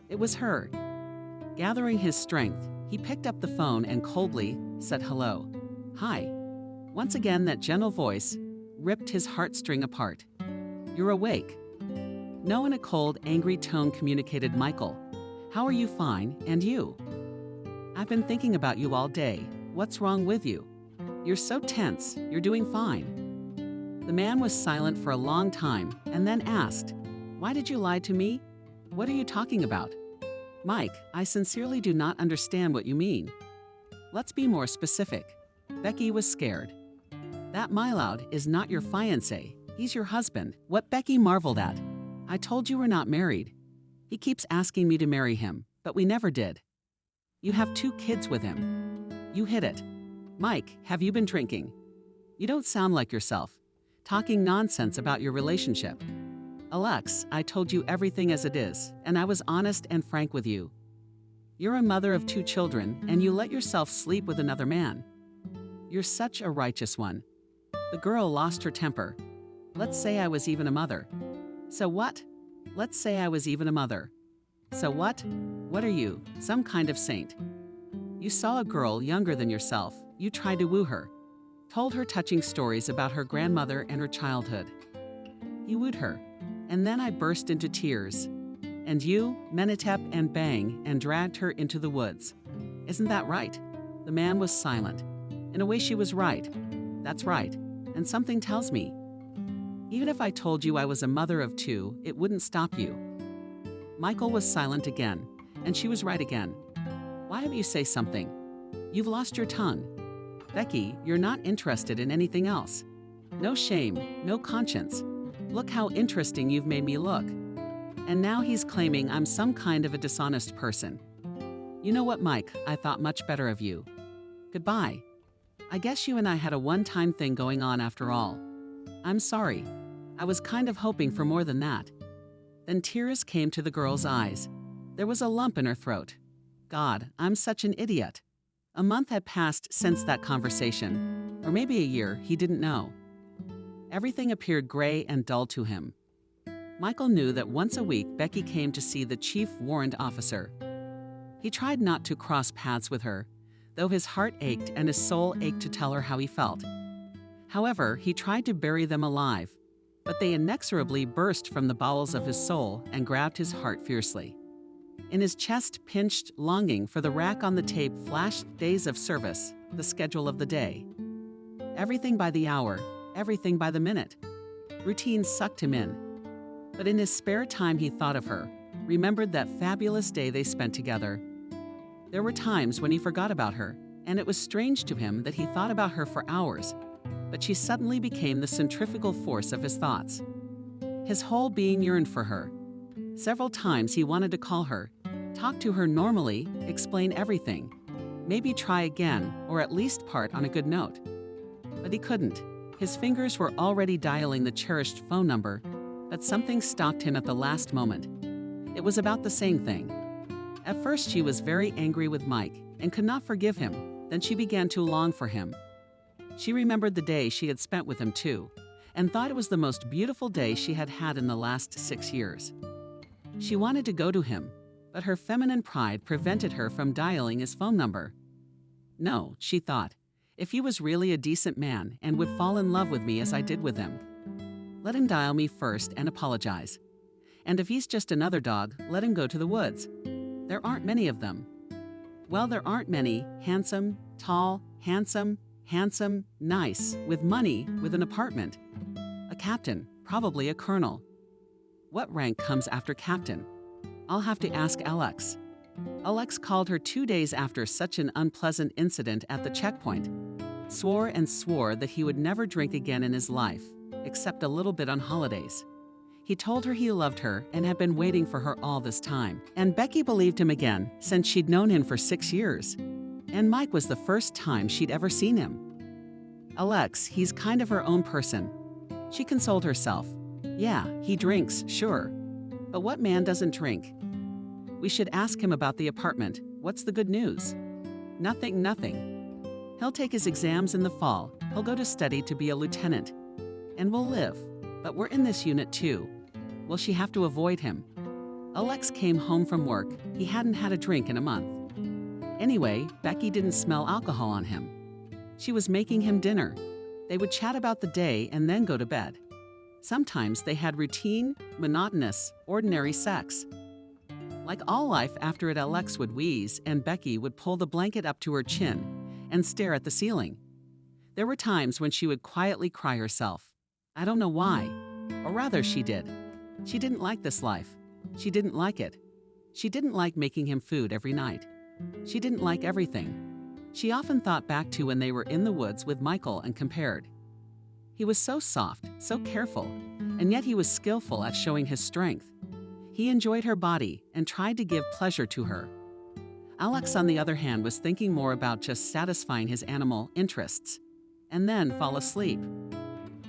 It was her. Gathering his strength, he picked up the phone and coldly said hello. Hi. Once again, that gentle voice ripped his heartstring apart. You're awake. No, in a cold, angry tone communicated Michael. How are you? Fine, and you? I've been thinking about you all day. What's wrong with you? You're so tense. You're doing fine. The man was silent for a long time and then asked, Why did you lie to me? What are you talking about? Mike, I sincerely do not understand what you mean. Let's be more specific. Becky was scared. That Miloud is not your fiancé. He's your husband. What Becky marveled at. I told you we're not married. He keeps asking me to marry him, but we never did. You have 2 kids with him. You hid it. Mike, have you been drinking? You don't sound like yourself, talking nonsense about your relationship. Alex, I told you everything as it is, and I was honest and frank with you. You're a mother of 2 children, and you let yourself sleep with another man. You're such a righteous one. The girl lost her temper. Let's say I was even a mother. So what? Let's say I was even a mother. So what? What are you, some kind of saint? You saw a girl younger than yourself. You tried to woo her. Told her touching stories about her grandmother and her childhood. You wooed her, and then I burst into tears. And you, Menetep and Bang, and dragged her into the woods. Isn't that right? The man was silent. In a way, she was right. That's right. And something tells me, even if I told you I was a mother of 2, it wouldn't stop you. Michael was silent again, and she was right again. Why don't you say something? You've lost your tongue. Becky, you're not interested in anything else. No shame, no conscience. Look how interesting you've made me look. And now he's claiming I'm some kind of a dishonest person. You know what, Mike? I thought much better of you. Goodbye. I guess you and I had a one-time thing going on after all. I'm sorry. I was kind of hoping for more than that. Then tears came to the girl's eyes. There was a lump in her throat. God, I'm such an idiot. A month had passed since that conversation, or maybe a year, he didn't know. Everything appeared gray and dull to him. Michael knew that once a week Becky came to see the chief warrant officer. He tried not to cross paths with her, though his heart ached and his soul ached to tell her how he felt. However, he tried to bury them alive, but they inexorably burst from the bowels of his soul and grabbed his heart fiercely. In his chest pinched longing for the rack on the tape flashed days of service, the schedule of the day. Everything by the hour, everything by the minute. Routine sucked him in. But in his spare time he thought of her, remembered that fabulous day they spent together. There were times when he forgot about her, and it was strange to him that he thought about her for hours, but she suddenly became the centrifugal force of his thoughts. His whole being yearned for her. Several times he wanted to call her, talk to her normally, explain everything. Maybe try again, or at least part on a good note. But he couldn't. His fingers were already dialing the cherished phone number, but something stopped him at the last moment. It was about the same thing. At first she was very angry with Mike and could not forgive him. Then she began to long for him. She remembered the day she had spent with him too, and thought it was the most beautiful day she had had in the last 6 years. She wanted to go to him, but her feminine pride prevented her from dialing his phone number. No, she thought, if he was really a decent man and would fall in love with me as I did with him, let him dial me first and apologize. And if he's just another dog, let him go to the woods. There aren't many of them. Well, there aren't many handsome, tall, handsome, nice, with money, with an apartment. A captain, probably a colonel. What rank comes after captain? I'll have to ask Alex. Alex called her 2 days after such an unpleasant incident at the checkpoint. Swore and swore that he would never drink again in his life, except a little bit on holidays. He told her he loved her and had been waiting for her all this time. And Becky believed him again, since she'd known him for 6 years. And Mike was the first time she'd ever seen him. Alex, he's kind of her own person. She consoled herself. Yeah, he drinks, sure. But what man doesn't drink? We should ask him about the apartment. What's the good news? Nothing. He'll take his exams in the fall. He'll go to study to be a lieutenant. And we'll live. But we're in this unit too. Will she have to avoid him? Alex came home from work. He hadn't had a drink in a month. Anyway, Becky didn't smell alcohol on him. She was making him dinner. They would chat about the day and then go to bed. Sometimes they had routine, monotonous, ordinary sex. Like all life after it, Alex would wheeze and Becky would pull the blanket up to her chin and stare at the ceiling. There were times when she would quietly cry herself. I don't know why. Or rather, she did. She didn't like this life. She didn't like it. She didn't like making him food every night. She didn't like everything. She often thought back to when they were in the woods with Michael and compared. He was so soft, so careful, and yet he was skillful at showing his strength. He enjoyed her body and tried to give pleasure to her. Alex, on the other hand, was thinking more about just satisfying his animal interests, and then fall asleep.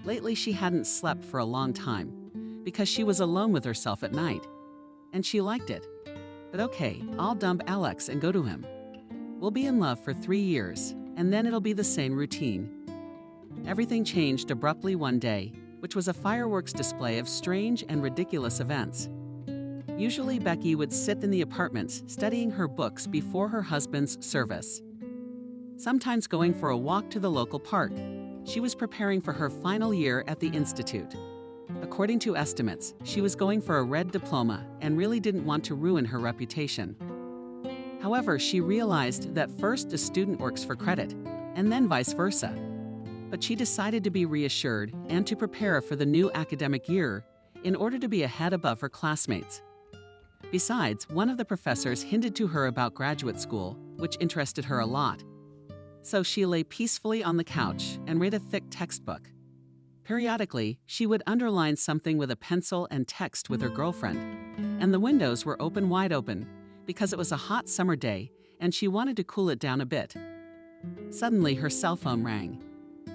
Lately, she hadn't slept for a long time, because she was alone with herself at night, and she liked it. But okay, I'll dump Alex and go to him. We'll be in love for 3 years, and then it'll be the same routine. Everything changed abruptly one day, which was a fireworks display of strange and ridiculous events. Usually, Becky would sit in the apartment studying her books before her husband's service. Sometimes going for a walk to the local park. She was preparing for her final year at the institute. According to estimates, she was going for a red diploma and really didn't want to ruin her reputation. However, she realized that first a student works for credit, and then vice versa. But she decided to be reassured and to prepare for the new academic year in order to be ahead above her classmates. Besides, one of the professors hinted to her about graduate school, which interested her a lot. So she lay peacefully on the couch and read a thick textbook. Periodically, she would underline something with a pencil and text with her girlfriend, and the windows were wide open, because it was a hot summer day and she wanted to cool it down a bit. Suddenly, her cell phone rang.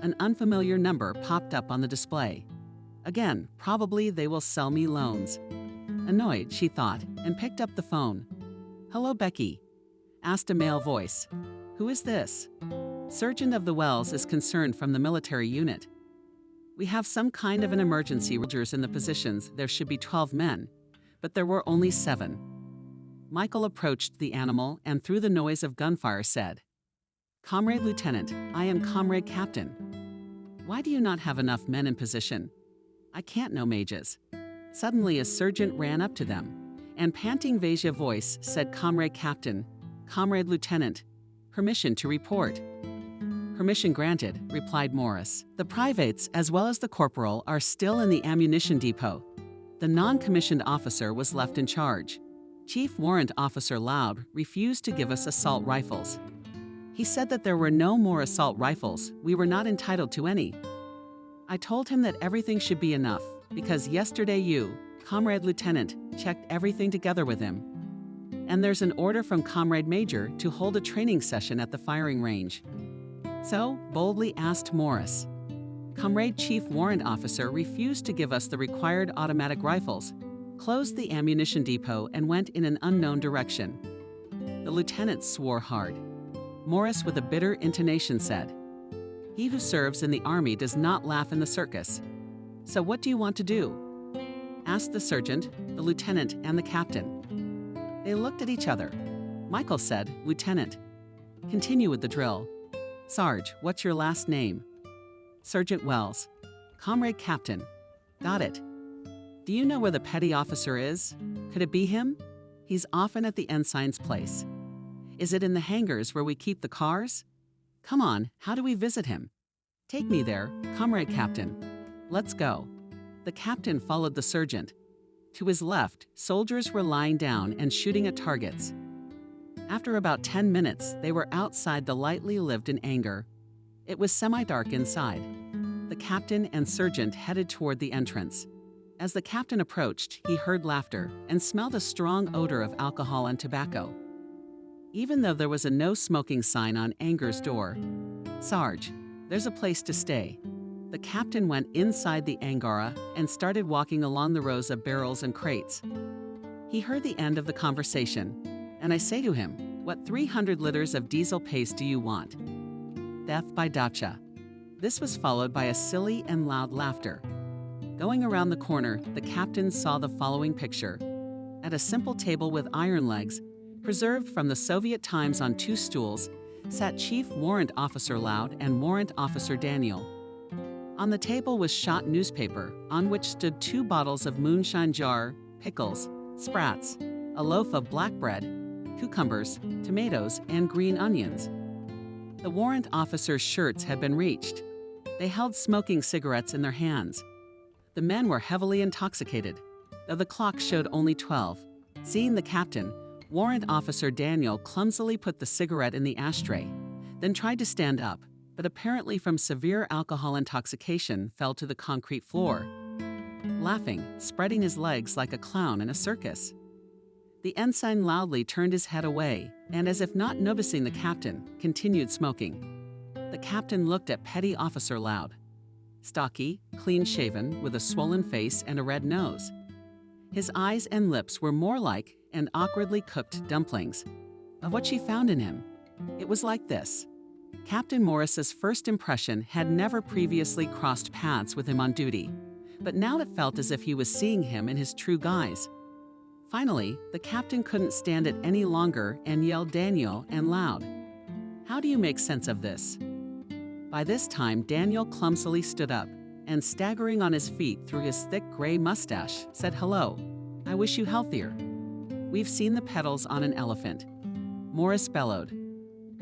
An unfamiliar number popped up on the display. Again, probably they will sell me loans. Annoyed, she thought, and picked up the phone. Hello, Becky, asked a male voice. Who is this? Surgeon of the Wells is concerned from the military unit. We have some kind of an emergency. In the positions, there should be 12 men, but there were only 7. Michael approached the animal and through the noise of gunfire said, Comrade Lieutenant, I am Comrade Captain. Why do you not have enough men in position? I can't know mages. Suddenly a sergeant ran up to them, and panting Vasia voice said, Comrade Captain, Comrade Lieutenant, permission to report. Permission granted, replied Morris. The privates, as well as the corporal, are still in the ammunition depot. The non-commissioned officer was left in charge. Chief Warrant Officer Loud refused to give us assault rifles. He said that there were no more assault rifles. We were not entitled to any. I told him that everything should be enough, because yesterday you, Comrade Lieutenant, checked everything together with him. And there's an order from Comrade Major to hold a training session at the firing range. So, boldly asked Morris. Comrade Chief Warrant Officer refused to give us the required automatic rifles, closed the ammunition depot, and went in an unknown direction. The lieutenant swore hard. Morris, with a bitter intonation, said, "He who serves in the army does not laugh in the circus. So what do you want to do?" asked the sergeant, the lieutenant, and the captain. They looked at each other. Michael said, "Lieutenant." "Continue with the drill." "Sarge, what's your last name?" "Sergeant Wells." "Comrade Captain." "Got it." "Do you know where the petty officer is? Could it be him?" "He's often at the ensign's place." "Is it in the hangars where we keep the cars?" "Come on, how do we visit him?" "Take me there, Comrade Captain." "Let's go." The captain followed the sergeant. To his left, soldiers were lying down and shooting at targets. After about 10 minutes, they were outside the lightly lived-in hangar. It was semi-dark inside. The captain and sergeant headed toward the entrance. As the captain approached, he heard laughter and smelled a strong odor of alcohol and tobacco. Even though there was a no smoking sign on hangar's door, "Sarge, there's a place to stay." The captain went inside the Angara and started walking along the rows of barrels and crates. He heard the end of the conversation, and I say to him, "What 300 liters of diesel paste do you want?" Death by Dacha. This was followed by a silly and loud laughter. Going around the corner, the captain saw the following picture. At a simple table with iron legs, preserved from the Soviet times on 2 stools, sat Chief Warrant Officer Loud and Warrant Officer Daniel. On the table was shot newspaper, on which stood 2 bottles of moonshine jar, pickles, sprats, a loaf of black bread, cucumbers, tomatoes, and green onions. The warrant officers' shirts had been reached. They held smoking cigarettes in their hands. The men were heavily intoxicated, though the clock showed only 12. Seeing the captain, Warrant Officer Daniel clumsily put the cigarette in the ashtray, then tried to stand up, but apparently from severe alcohol intoxication fell to the concrete floor, laughing, spreading his legs like a clown in a circus. The ensign loudly turned his head away, and as if not noticing the captain, continued smoking. The captain looked at Petty Officer Loud. Stocky, clean-shaven, with a swollen face and a red nose. His eyes and lips were more like and awkwardly cooked dumplings. Of what she found in him, it was like this. Captain Morris's first impression had never previously crossed paths with him on duty, but now it felt as if he was seeing him in his true guise. Finally, the captain couldn't stand it any longer and yelled Daniel and Loud. "How do you make sense of this?" By this time, Daniel clumsily stood up and, staggering on his feet through his thick gray mustache, said, "Hello, I wish you healthier. We've seen the petals on an elephant." Morris bellowed,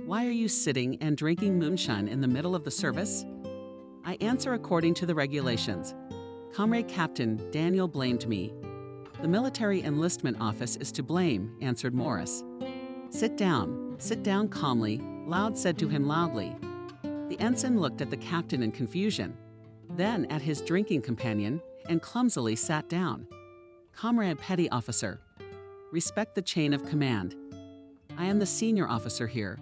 "Why are you sitting and drinking moonshine in the middle of the service?" "I answer according to the regulations. Comrade Captain, Daniel blamed me." "The military enlistment office is to blame," answered Morris. Sit down calmly," Loud said to him loudly. The ensign looked at the captain in confusion, then at his drinking companion, and clumsily sat down. "Comrade Petty Officer, respect the chain of command. I am the senior officer here.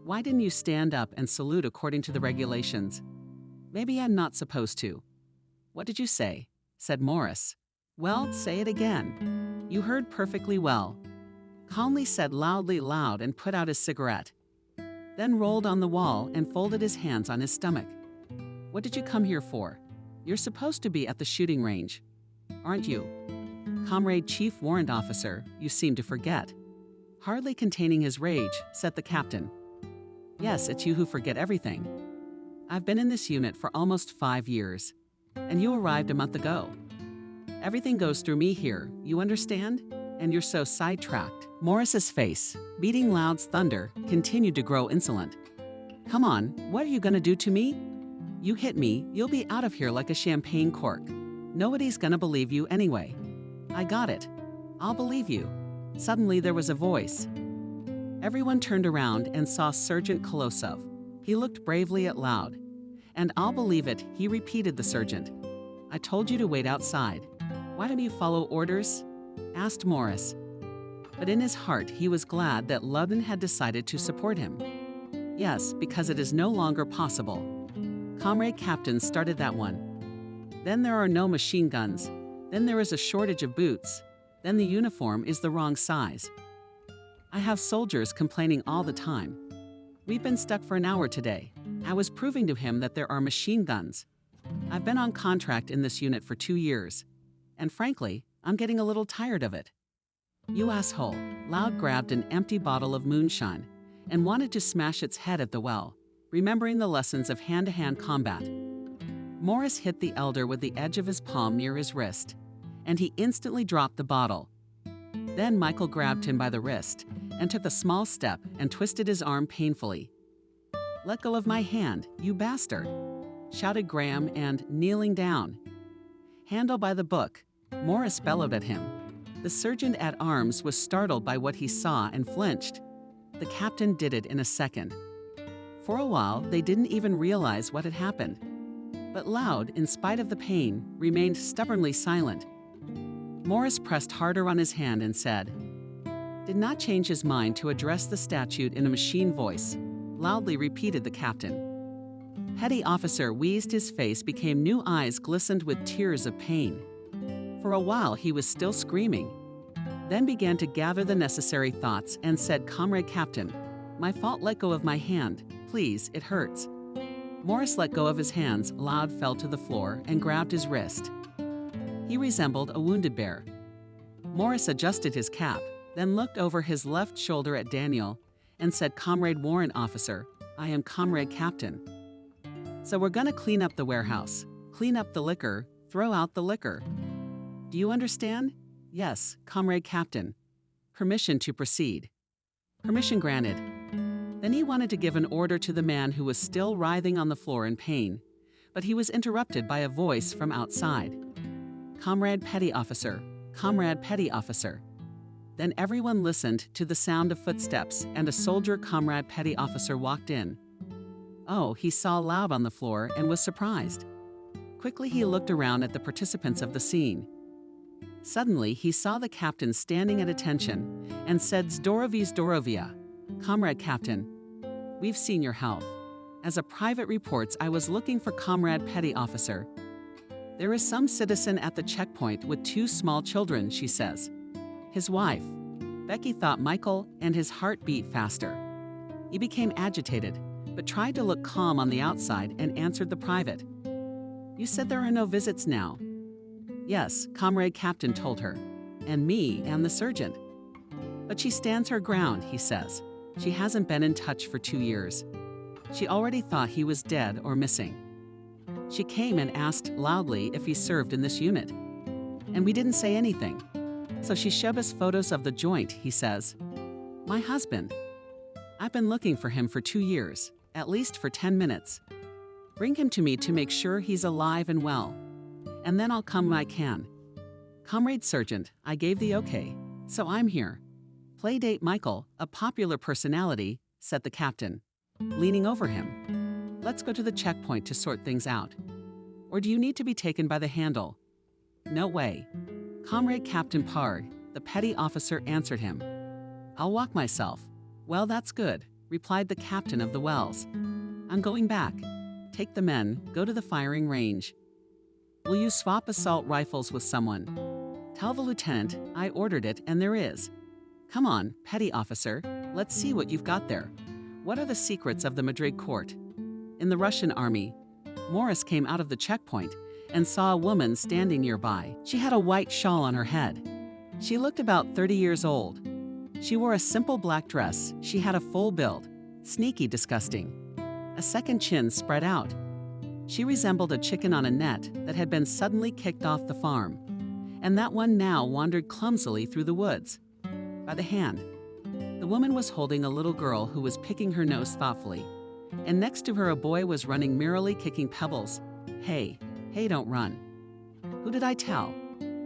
Why didn't you stand up and salute according to the regulations?" "Maybe I'm not supposed to." "What did you say?" said Morris. "Well, say it again." "You heard perfectly well." Calmly said loudly Loud and put out his cigarette. Then rolled on the wall and folded his hands on his stomach. "What did you come here for? You're supposed to be at the shooting range, aren't you?" "Comrade Chief Warrant Officer, you seem to forget." Hardly containing his rage, said the captain. "Yes, it's you who forget everything. I've been in this unit for almost 5 years, and you arrived a month ago. Everything goes through me here, you understand? And you're so sidetracked." Morris's face, beating Loud's thunder, continued to grow insolent. "Come on, what are you gonna do to me? You hit me, you'll be out of here like a champagne cork. Nobody's gonna believe you anyway." "I got it. I'll believe you." Suddenly there was a voice. Everyone turned around and saw Sergeant Kolosov. He looked bravely at Loud. "And I'll believe it," he repeated the sergeant. "I told you to wait outside. Why don't you follow orders?" asked Morris. But in his heart, he was glad that Loudon had decided to support him. Yes, because it is no longer possible. Comrade Captain started that one. Then there are no machine guns. Then there is a shortage of boots. Then the uniform is the wrong size. I have soldiers complaining all the time. We've been stuck for an hour today. I was proving to him that there are machine guns. I've been on contract in this unit for 2 years. And frankly, I'm getting a little tired of it. You asshole. Loud grabbed an empty bottle of moonshine and wanted to smash its head at the well, remembering the lessons of hand-to-hand combat. Morris hit the elder with the edge of his palm near his wrist, and he instantly dropped the bottle. Then Michael grabbed him by the wrist and took a small step and twisted his arm painfully. "Let go of my hand, you bastard," shouted Graham, and, kneeling down, "Handle by the book," Morris bellowed at him. The sergeant-at-arms was startled by what he saw and flinched. The captain did it in a second. For a while, they didn't even realize what had happened. But Loud, in spite of the pain, remained stubbornly silent. Morris pressed harder on his hand and said, "Did not change his mind to address the statute in a machine voice," loudly repeated the captain. Petty officer wheezed. His face became new eyes glistened with tears of pain. For a while he was still screaming, then began to gather the necessary thoughts and said, "Comrade Captain, my fault, let go of my hand. Please, it hurts." Morris let go of his hands. Loud fell to the floor and grabbed his wrist. He resembled a wounded bear. Morris adjusted his cap, then looked over his left shoulder at Daniel and said, "Comrade Warrant Officer, I am Comrade Captain. So we're gonna clean up the warehouse, clean up the liquor, throw out the liquor. Do you understand?" "Yes, Comrade Captain." "Permission to proceed." "Permission granted." Then he wanted to give an order to the man who was still writhing on the floor in pain, but he was interrupted by a voice from outside. "Comrade Petty Officer, Comrade Petty Officer." Then everyone listened to the sound of footsteps, and a soldier Comrade Petty Officer walked in. Oh, he saw Loud on the floor and was surprised. Quickly he looked around at the participants of the scene. Suddenly he saw the captain standing at attention and said, "Zdorovy, Zdorovia. Comrade Captain, we've seen your health. As a private reports, I was looking for Comrade Petty Officer. There is some citizen at the checkpoint with 2 small children," she says. "His wife." Becky thought Michael, and his heart beat faster. He became agitated, but tried to look calm on the outside and answered the private. "You said there are no visits now." "Yes," Comrade Captain told her, "and me and the sergeant." "But she stands her ground," he says. "She hasn't been in touch for 2 years. She already thought he was dead or missing. She came and asked loudly if he served in this unit. And we didn't say anything. So she showed us photos of the joint," he says. "My husband. I've been looking for him for 2 years, at least for 10 minutes. Bring him to me to make sure he's alive and well. And then I'll come when I can. Comrade Sergeant, I gave the okay, so I'm here. Playdate Michael, a popular personality," said the captain, leaning over him. "Let's go to the checkpoint to sort things out. Or do you need to be taken by the handle?" "No way." Comrade Captain Pard, the petty officer, answered him. "I'll walk myself." "Well, that's good," replied the captain of the Wells. "I'm going back. Take the men, go to the firing range. Will you swap assault rifles with someone? Tell the lieutenant I ordered it and there is. Come on, petty officer, let's see what you've got there. What are the secrets of the Madrid court?" In the Russian army, Morris came out of the checkpoint and saw a woman standing nearby. She had a white shawl on her head. She looked about 30 years old. She wore a simple black dress. She had a full build, sneaky, disgusting. A second chin spread out. She resembled a chicken on a net that had been suddenly kicked off the farm, and that one now wandered clumsily through the woods. By the hand. The woman was holding a little girl who was picking her nose thoughtfully, and next to her a boy was running merrily, kicking pebbles. Hey, don't run." "Who did I tell?"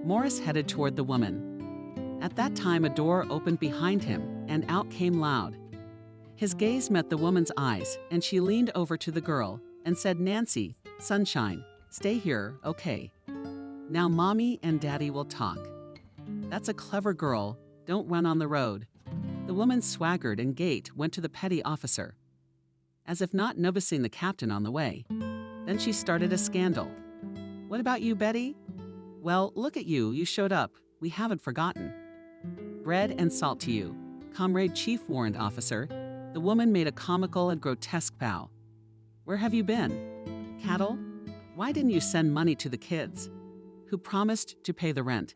Morris headed toward the woman. At that time a door opened behind him, and out came Loud. His gaze met the woman's eyes, and she leaned over to the girl and said, "Nancy, sunshine, stay here, okay? Now Mommy and Daddy will talk." "That's a clever girl," Don't run on the road." The woman swaggered and gait went to the petty officer, as if not noticing the captain on the way. Then she started a scandal. "What about you, Betty?" "Well, look at you, you showed up. We haven't forgotten." "Bread and salt to you, Comrade Chief Warrant Officer." The woman made a comical and grotesque bow. "Where have you been? Cattle? Why didn't you send money to the kids? Who promised to pay the rent?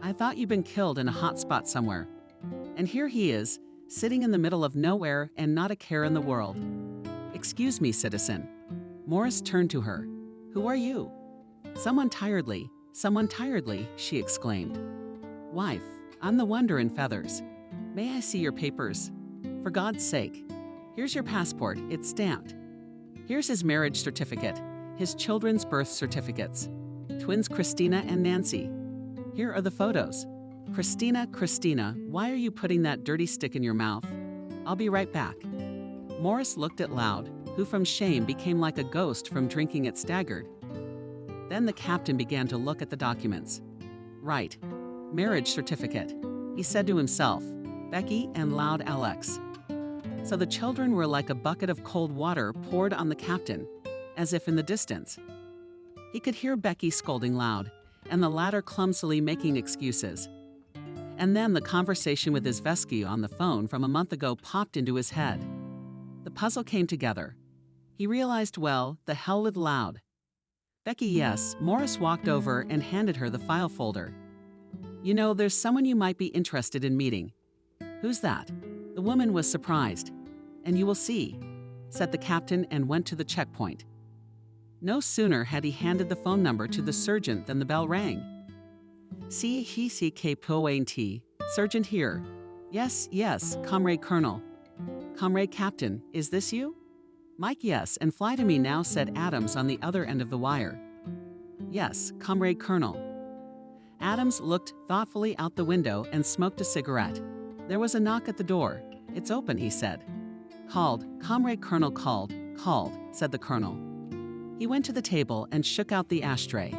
I thought you'd been killed in a hot spot somewhere. And here he is, sitting in the middle of nowhere and not a care in the world." "Excuse me, citizen." Morris turned to her. "Who are you?" Someone tiredly, she exclaimed. "Wife, I'm the Wonder in Feathers. May I see your papers? For God's sake. Here's your passport, it's stamped. Here's his marriage certificate, his children's birth certificates. Twins Christina and Nancy. Here are the photos. Christina, why are you putting that dirty stick in your mouth? I'll be right back." Morris looked at Loud, who from shame became like a ghost from drinking it staggered. Then the captain began to look at the documents. "Right. Marriage certificate," he said to himself. "Becky and Loud Alex." So the children were like a bucket of cold water poured on the captain, as if in the distance. He could hear Becky scolding Loud, and the latter clumsily making excuses. And then the conversation with his Vesky on the phone from a month ago popped into his head. The puzzle came together. He realized, well, the hell with Loud. "Becky, yes." Morris walked over and handed her the file folder. "You know, there's someone you might be interested in meeting." "Who's that?" The woman was surprised. "And you will see," said the captain and went to the checkpoint. No sooner had he handed the phone number to the sergeant than the bell rang. "CHCK Sergeant here." Yes, Comrade Colonel." "Comrade Captain, is this you?" "Mike, yes, and fly to me now," said Adams on the other end of the wire. "Yes, Comrade Colonel." Adams looked thoughtfully out the window and smoked a cigarette. There was a knock at the door. "It's open," he said. "Called, Comrade Colonel called," said the colonel. He went to the table and shook out the ashtray.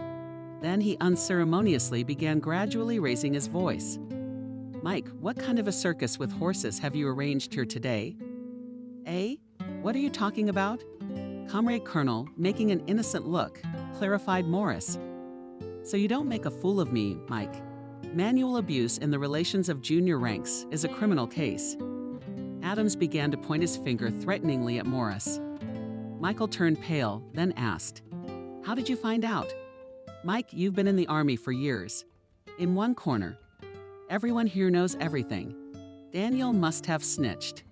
Then he unceremoniously began gradually raising his voice. "Mike, what kind of a circus with horses have you arranged here today?" "Eh? What are you talking about?" "Comrade Colonel, making an innocent look," clarified Morris. "So you don't make a fool of me, Mike. Manual abuse in the relations of junior ranks is a criminal case." Adams began to point his finger threateningly at Morris. Michael turned pale, then asked, "How did you find out?" "Mike, you've been in the Army for years. In one corner. Everyone here knows everything. Daniel must have snitched,"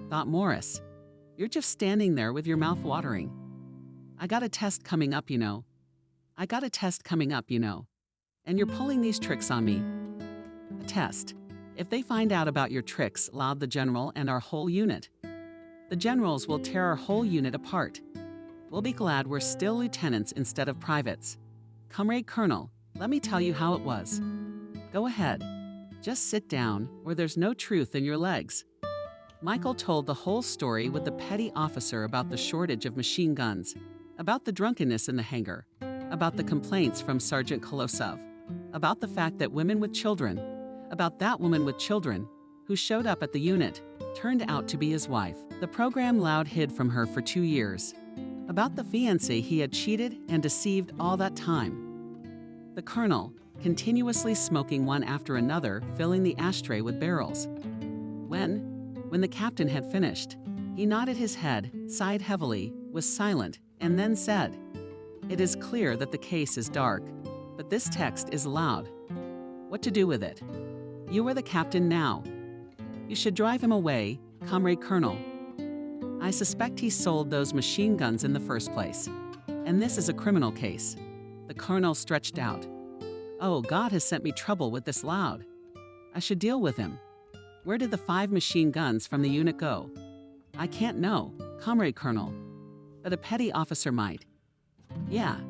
thought Morris. "You're just standing there with your mouth watering. I got a test coming up, you know. And you're pulling these tricks on me." "A test. If they find out about your tricks," loud the general, "and our whole unit. The generals will tear our whole unit apart. We'll be glad we're still lieutenants instead of privates. Comrade Colonel, let me tell you how it was." "Go ahead. Just sit down, or there's no truth in your legs." Michael told the whole story with the petty officer about the shortage of machine guns, about the drunkenness in the hangar, about the complaints from Sergeant Kolosov, about the fact that that woman with children, who showed up at the unit, turned out to be his wife. The program Loud hid from her for 2 years. About the fiancé he had cheated and deceived all that time. The colonel, continuously smoking one after another, filling the ashtray with barrels. When the captain had finished, he nodded his head, sighed heavily, was silent, and then said, "It is clear that the case is dark, but this text is Loud. What to do with it? You are the captain now. You should drive him away, Comrade Colonel. I suspect he sold those machine guns in the first place, and this is a criminal case." The colonel stretched out. "Oh, God has sent me trouble with this Loud. I should deal with him. Where did the 5 machine guns from the unit go?" "I can't know, Comrade Colonel, but a petty officer might." "Yeah."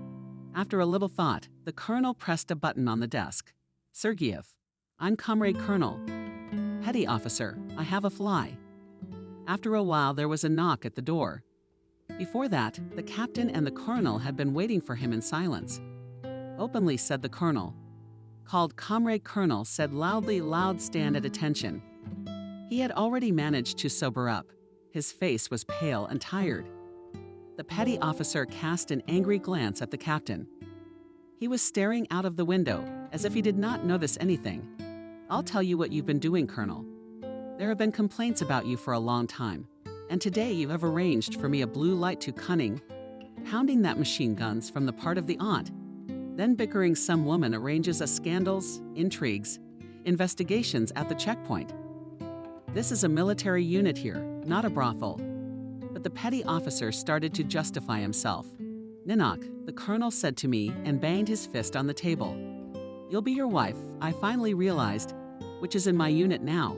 After a little thought, the colonel pressed a button on the desk. "Sergeyev, I'm Comrade Colonel. Petty officer, I have a fly." After a while, there was a knock at the door. Before that, the captain and the colonel had been waiting for him in silence. Openly said the colonel, called Comrade Colonel, said loudly, "Loud, stand at attention." He had already managed to sober up. His face was pale and tired. The petty officer cast an angry glance at the captain. He was staring out of the window, as if he did not notice anything. "I'll tell you what you've been doing, Colonel. There have been complaints about you for a long time, and today you have arranged for me a blue light to cunning, pounding that machine guns from the part of the aunt. Then bickering some woman arranges a scandals, intrigues, investigations at the checkpoint. This is a military unit here, not a brothel." But the petty officer started to justify himself. "Ninok," the colonel said to me and banged his fist on the table. "You'll be your wife, I finally realized, which is in my unit now,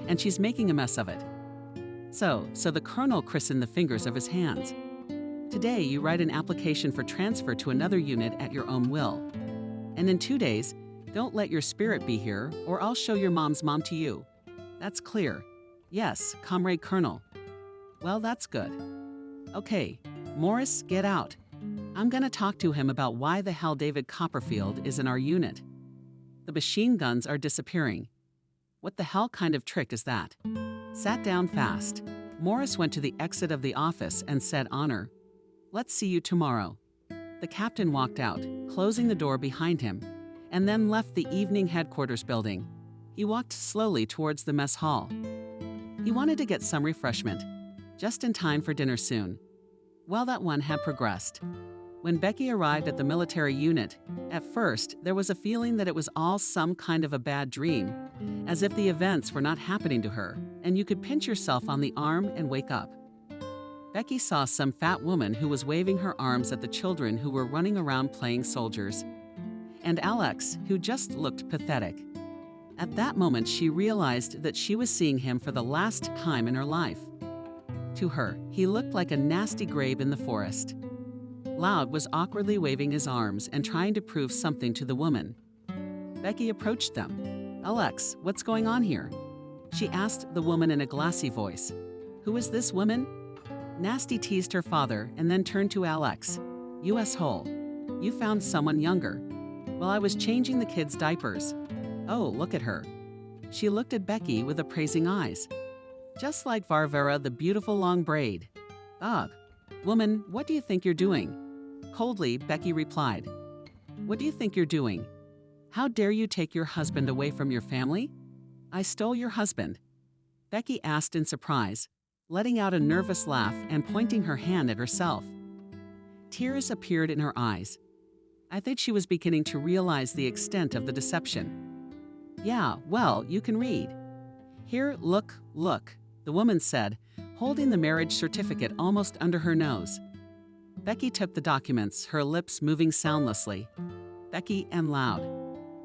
and she's making a mess of it." So the colonel christened the fingers of his hands. "Today you write an application for transfer to another unit at your own will. And in 2 days, don't let your spirit be here or I'll show your mom's mom to you. That's clear." "Yes, Comrade Colonel." "Well, that's good. Okay, Morris, get out. I'm gonna talk to him about why the hell David Copperfield is in our unit. The machine guns are disappearing. What the hell kind of trick is that?" Sat down fast. Morris went to the exit of the office and said, "Honor, let's see you tomorrow." The captain walked out, closing the door behind him, and then left the evening headquarters building. He walked slowly towards the mess hall. He wanted to get some refreshment, just in time for dinner soon. Well, that one had progressed. When Becky arrived at the military unit, at first there was a feeling that it was all some kind of a bad dream, as if the events were not happening to her, and you could pinch yourself on the arm and wake up. Becky saw some fat woman who was waving her arms at the children who were running around playing soldiers, and Alex, who just looked pathetic. At that moment, she realized that she was seeing him for the last time in her life. To her, he looked like a nasty grave in the forest. Loud was awkwardly waving his arms and trying to prove something to the woman. Becky approached them. "Alex, what's going on here?" She asked the woman in a glassy voice. "Who is this woman?" Nasty teased her father and then turned to Alex. "You asshole. You found someone younger. Well, I was changing the kids' diapers. Oh, look at her." She looked at Becky with appraising eyes. "Just like Varvara, the beautiful long braid." "Ugh. Woman, what do you think you're doing?" Coldly, Becky replied. "What do you think you're doing? How dare you take your husband away from your family?" "I stole your husband," Becky asked in surprise, letting out a nervous laugh and pointing her hand at herself. Tears appeared in her eyes. I think she was beginning to realize the extent of the deception. "Yeah, well, you can read." "Here, look, the woman said, holding the marriage certificate almost under her nose. Becky took the documents, her lips moving soundlessly. Becky and Loud.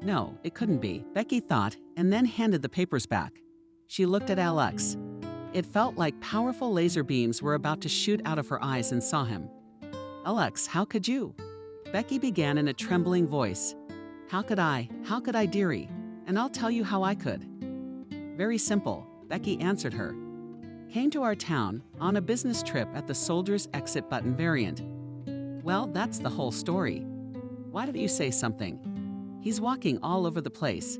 No, it couldn't be, Becky thought, and then handed the papers back. She looked at Alex. It felt like powerful laser beams were about to shoot out of her eyes and saw him. "Alex, how could you?" Becky began in a trembling voice. How could I, dearie? And I'll tell you how I could." "Very simple," Becky answered her. "Came to our town on a business trip at the soldier's exit button variant." "Well, that's the whole story. Why don't you say something?" He's walking all over the place.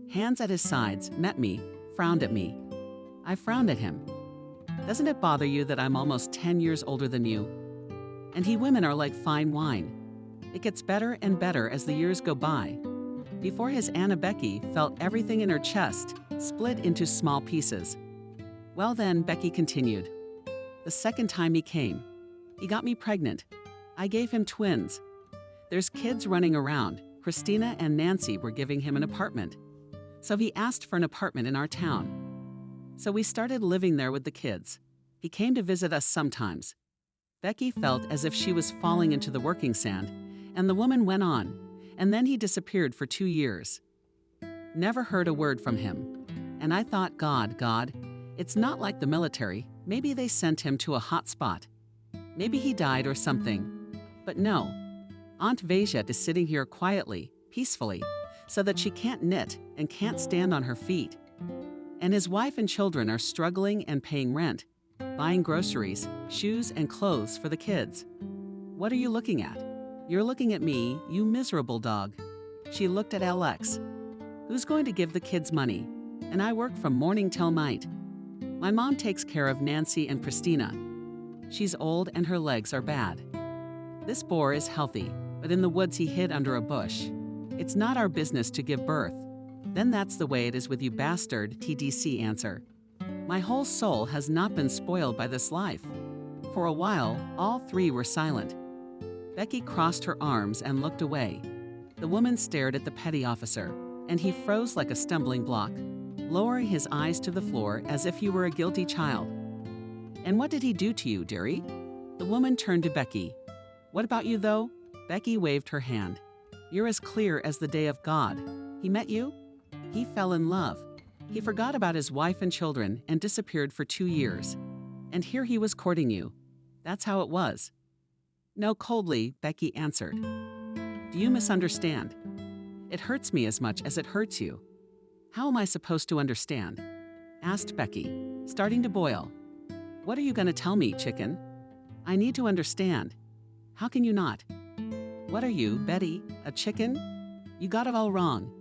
Hands at his sides, met me, frowned at me. I frowned at him. "Doesn't it bother you that I'm almost 10 years older than you? And women are like fine wine. It gets better and better as the years go by." Before his Anna Becky felt everything in her chest split into small pieces. "Well then," Becky continued. "The second time he came, he got me pregnant. I gave him twins. There's kids running around. Christina and Nancy were giving him an apartment. So he asked for an apartment in our town. So we started living there with the kids. He came to visit us sometimes." Becky felt as if she was falling into the working sand, and the woman went on, and then he disappeared for 2 years. Never heard a word from him. And I thought, God, it's not like the military. Maybe they sent him to a hot spot. Maybe he died or something. But no. Aunt Veja is sitting here quietly, peacefully, so that she can't knit and can't stand on her feet. And his wife and children are struggling and paying rent, buying groceries, shoes, and clothes for the kids. What are you looking at? You're looking at me, you miserable dog. She looked at Alex. Who's going to give the kids money? And I work from morning till night. My mom takes care of Nancy and Christina. She's old and her legs are bad. This boar is healthy, but in the woods he hid under a bush. It's not our business to give birth. Then that's the way it is with you, bastard, TDC answer. My whole soul has not been spoiled by this life. For a while, all three were silent. Becky crossed her arms and looked away. The woman stared at the petty officer, and he froze like a stumbling block, lowering his eyes to the floor as if he were a guilty child. And what did he do to you, dearie? The woman turned to Becky. What about you, though? Becky waved her hand. You're as clear as the day of God. He met you? He fell in love. He forgot about his wife and children and disappeared for 2 years. And here he was courting you. That's how it was. No, coldly, Becky answered. Do you misunderstand? It hurts me as much as it hurts you. How am I supposed to understand? Asked Becky, starting to boil. What are you going to tell me, chicken? I need to understand. How can you not? What are you, Betty, a chicken? You got it all wrong.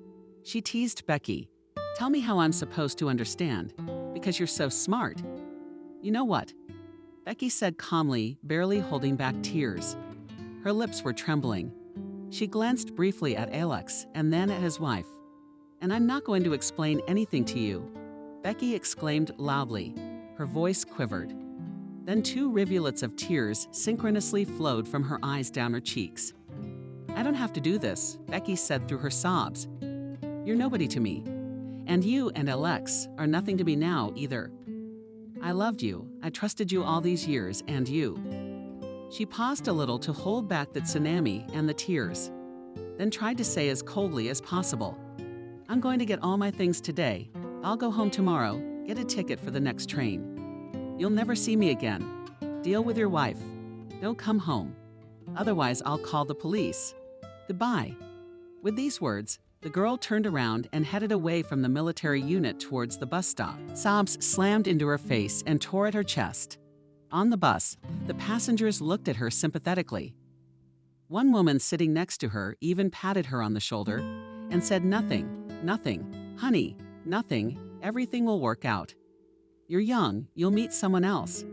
She teased Becky. Tell me how I'm supposed to understand, because you're so smart. You know what? Becky said calmly, barely holding back tears. Her lips were trembling. She glanced briefly at Alex and then at his wife. And I'm not going to explain anything to you, Becky exclaimed loudly. Her voice quivered. Then 2 rivulets of tears synchronously flowed from her eyes down her cheeks. I don't have to do this, Becky said through her sobs. You're nobody to me. And you and Alex are nothing to me now either. I loved you, I trusted you all these years, and you. She paused a little to hold back the tsunami and the tears, then tried to say as coldly as possible, I'm going to get all my things today. I'll go home tomorrow, get a ticket for the next train. You'll never see me again. Deal with your wife. Don't come home. Otherwise, I'll call the police. Goodbye. With these words, the girl turned around and headed away from the military unit towards the bus stop. Sobs slammed into her face and tore at her chest. On the bus, the passengers looked at her sympathetically. One woman sitting next to her even patted her on the shoulder and said, nothing, honey, nothing, everything will work out. You're young, you'll meet someone else.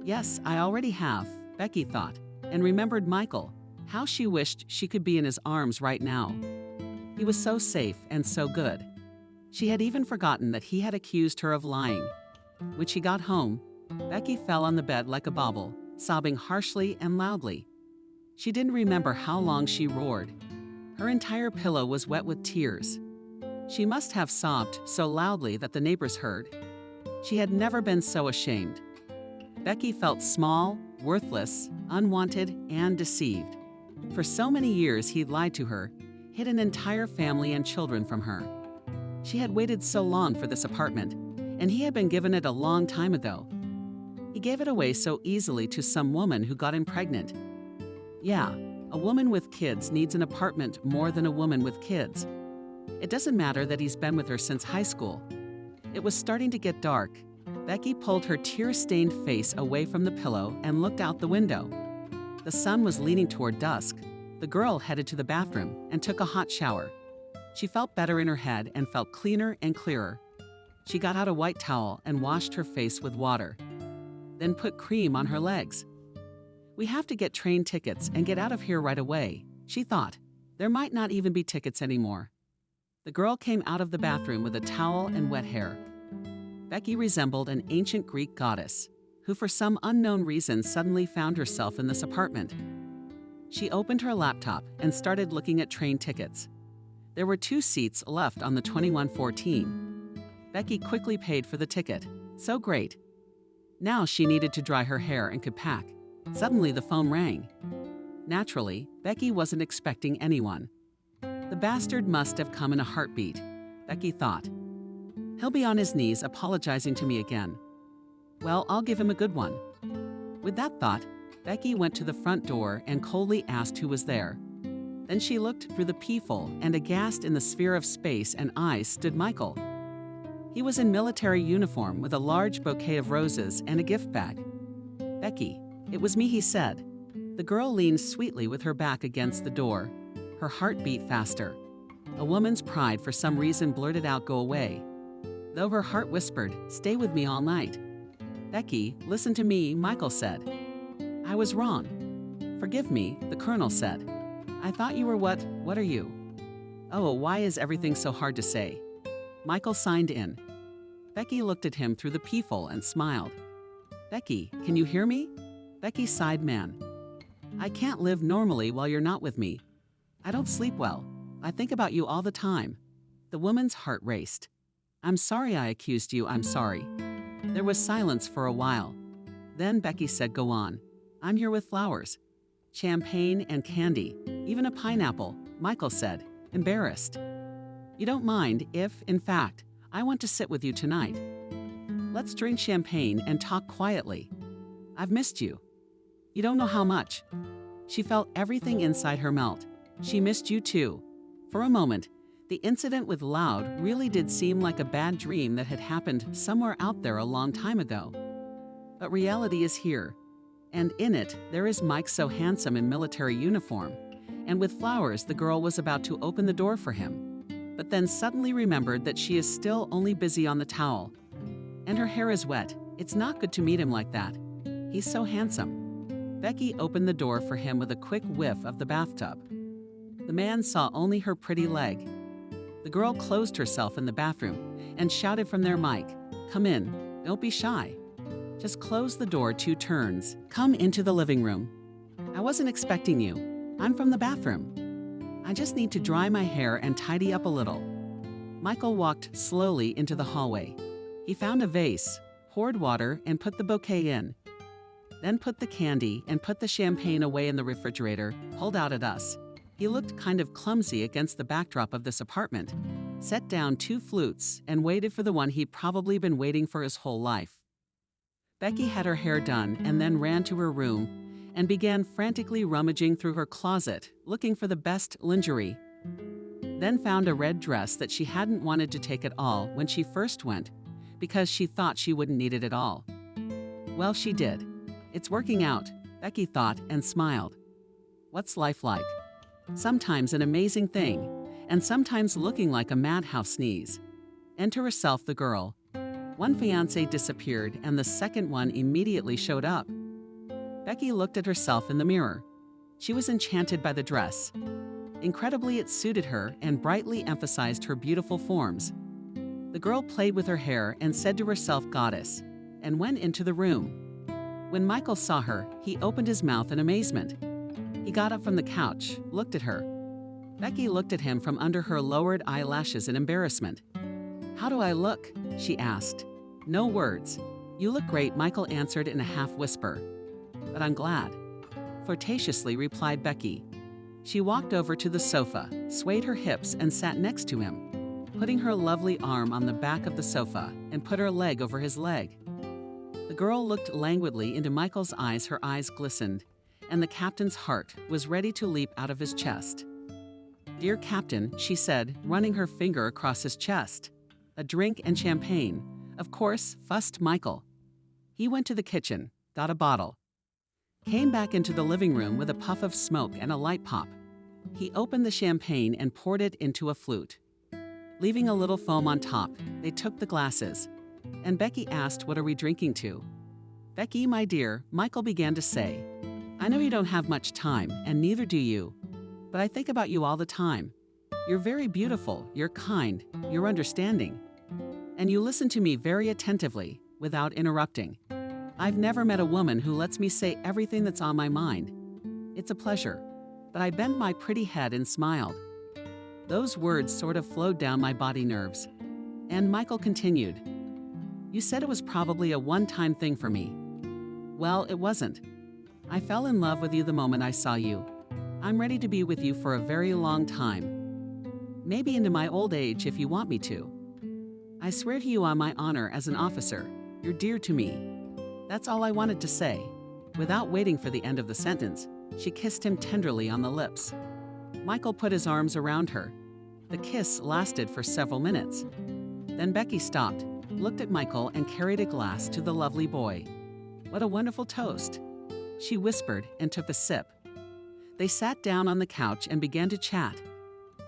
Yes, I already have, Becky thought, and remembered Michael, how she wished she could be in his arms right now. He was so safe and so good. She had even forgotten that he had accused her of lying. When she got home, Becky fell on the bed like a bauble, sobbing harshly and loudly. She didn't remember how long she roared. Her entire pillow was wet with tears. She must have sobbed so loudly that the neighbors heard. She had never been so ashamed. Becky felt small, worthless, unwanted, and deceived. For so many years he'd lied to her, hid an entire family and children from her. She had waited so long for this apartment, and he had been given it a long time ago. He gave it away so easily to some woman who got him pregnant. Yeah, a woman with kids needs an apartment more than a woman with kids. It doesn't matter that he's been with her since high school. It was starting to get dark. Becky pulled her tear-stained face away from the pillow and looked out the window. The sun was leaning toward dusk. The girl headed to the bathroom and took a hot shower. She felt better in her head and felt cleaner and clearer. She got out a white towel and washed her face with water, then put cream on her legs. We have to get train tickets and get out of here right away, she thought. There might not even be tickets anymore. The girl came out of the bathroom with a towel and wet hair. Becky resembled an ancient Greek goddess, who for some unknown reason suddenly found herself in this apartment. She opened her laptop and started looking at train tickets. There were 2 seats left on the 2114. Becky quickly paid for the ticket. So great. Now she needed to dry her hair and could pack. Suddenly the phone rang. Naturally, Becky wasn't expecting anyone. The bastard must have come in a heartbeat, Becky thought. He'll be on his knees apologizing to me again. Well, I'll give him a good one. With that thought, Becky went to the front door and coldly asked who was there. Then she looked through the peephole, and aghast in the sphere of space and eyes stood Michael. He was in military uniform with a large bouquet of roses and a gift bag. Becky, it was me, he said. The girl leaned sweetly with her back against the door. Her heart beat faster. A woman's pride for some reason blurted out, "Go away," though her heart whispered, "Stay with me all night." "Becky, listen to me," Michael said. "I was wrong." "Forgive me," the colonel said. "I thought you were what are you?" "Oh, why is everything so hard to say?" Michael signed in. Becky looked at him through the peephole and smiled. "Becky, can you hear me?" Becky sighed, "Man, I can't live normally while you're not with me. I don't sleep well. I think about you all the time." The woman's heart raced. "I'm sorry I accused you, I'm sorry." There was silence for a while. Then Becky said, "Go on. I'm here with flowers. Champagne and candy, even a pineapple," Michael said, embarrassed. "You don't mind if, in fact, I want to sit with you tonight. Let's drink champagne and talk quietly. I've missed you. You don't know how much." She felt everything inside her melt. She missed you too. For a moment, the incident with Loud really did seem like a bad dream that had happened somewhere out there a long time ago. But reality is here, and in it, there is Mike so handsome in military uniform, and with flowers the girl was about to open the door for him, but then suddenly remembered that she is still only busy on the towel. And her hair is wet. It's not good to meet him like that. He's so handsome. Becky opened the door for him with a quick whiff of the bathtub. The man saw only her pretty leg. The girl closed herself in the bathroom and shouted from their mic, "Come in, don't be shy. Just close the door 2 turns. Come into the living room. I wasn't expecting you. I'm from the bathroom. I just need to dry my hair and tidy up a little." Michael walked slowly into the hallway. He found a vase, poured water, and put the bouquet in. Then put the candy and put the champagne away in the refrigerator, pulled out at us. He looked kind of clumsy against the backdrop of this apartment, set down 2 flutes, and waited for the one he'd probably been waiting for his whole life. Becky had her hair done and then ran to her room and began frantically rummaging through her closet, looking for the best lingerie. Then found a red dress that she hadn't wanted to take at all when she first went, because she thought she wouldn't need it at all. Well, she did. It's working out, Becky thought and smiled. What's life like? Sometimes an amazing thing, and sometimes looking like a madhouse sneeze. Enter herself the girl. One fiancé disappeared and the second one immediately showed up. Becky looked at herself in the mirror. She was enchanted by the dress. Incredibly, it suited her and brightly emphasized her beautiful forms. The girl played with her hair and said to herself, "Goddess," and went into the room. When Michael saw her, he opened his mouth in amazement. He got up from the couch, looked at her. Becky looked at him from under her lowered eyelashes in embarrassment. "How do I look?" she asked. "No words. You look great," Michael answered in a half-whisper. "But I'm glad," flirtatiously replied Becky. She walked over to the sofa, swayed her hips, and sat next to him, putting her lovely arm on the back of the sofa and put her leg over his leg. The girl looked languidly into Michael's eyes. Her eyes glistened, and the captain's heart was ready to leap out of his chest. "Dear Captain," she said, running her finger across his chest. "A drink and champagne, of course," fussed Michael. He went to the kitchen, got a bottle, came back into the living room with a puff of smoke and a light pop. He opened the champagne and poured it into a flute. Leaving a little foam on top, they took the glasses, and Becky asked, "What are we drinking to?" "Becky, my dear," Michael began to say, "I know you don't have much time, and neither do you, but I think about you all the time. You're very beautiful, you're kind, you're understanding, and you listen to me very attentively, without interrupting. I've never met a woman who lets me say everything that's on my mind. It's a pleasure." But I bent my pretty head and smiled. Those words sort of flowed down my body nerves. And Michael continued, "You said it was probably a one-time thing for me. Well, it wasn't. I fell in love with you the moment I saw you. I'm ready to be with you for a very long time. Maybe into my old age if you want me to. I swear to you on my honor as an officer, you're dear to me." That's all I wanted to say. Without waiting for the end of the sentence, she kissed him tenderly on the lips. Michael put his arms around her. The kiss lasted for several minutes. Then Becky stopped, looked at Michael, and carried a glass to the lovely boy. "What a wonderful toast," she whispered and took a sip. They sat down on the couch and began to chat.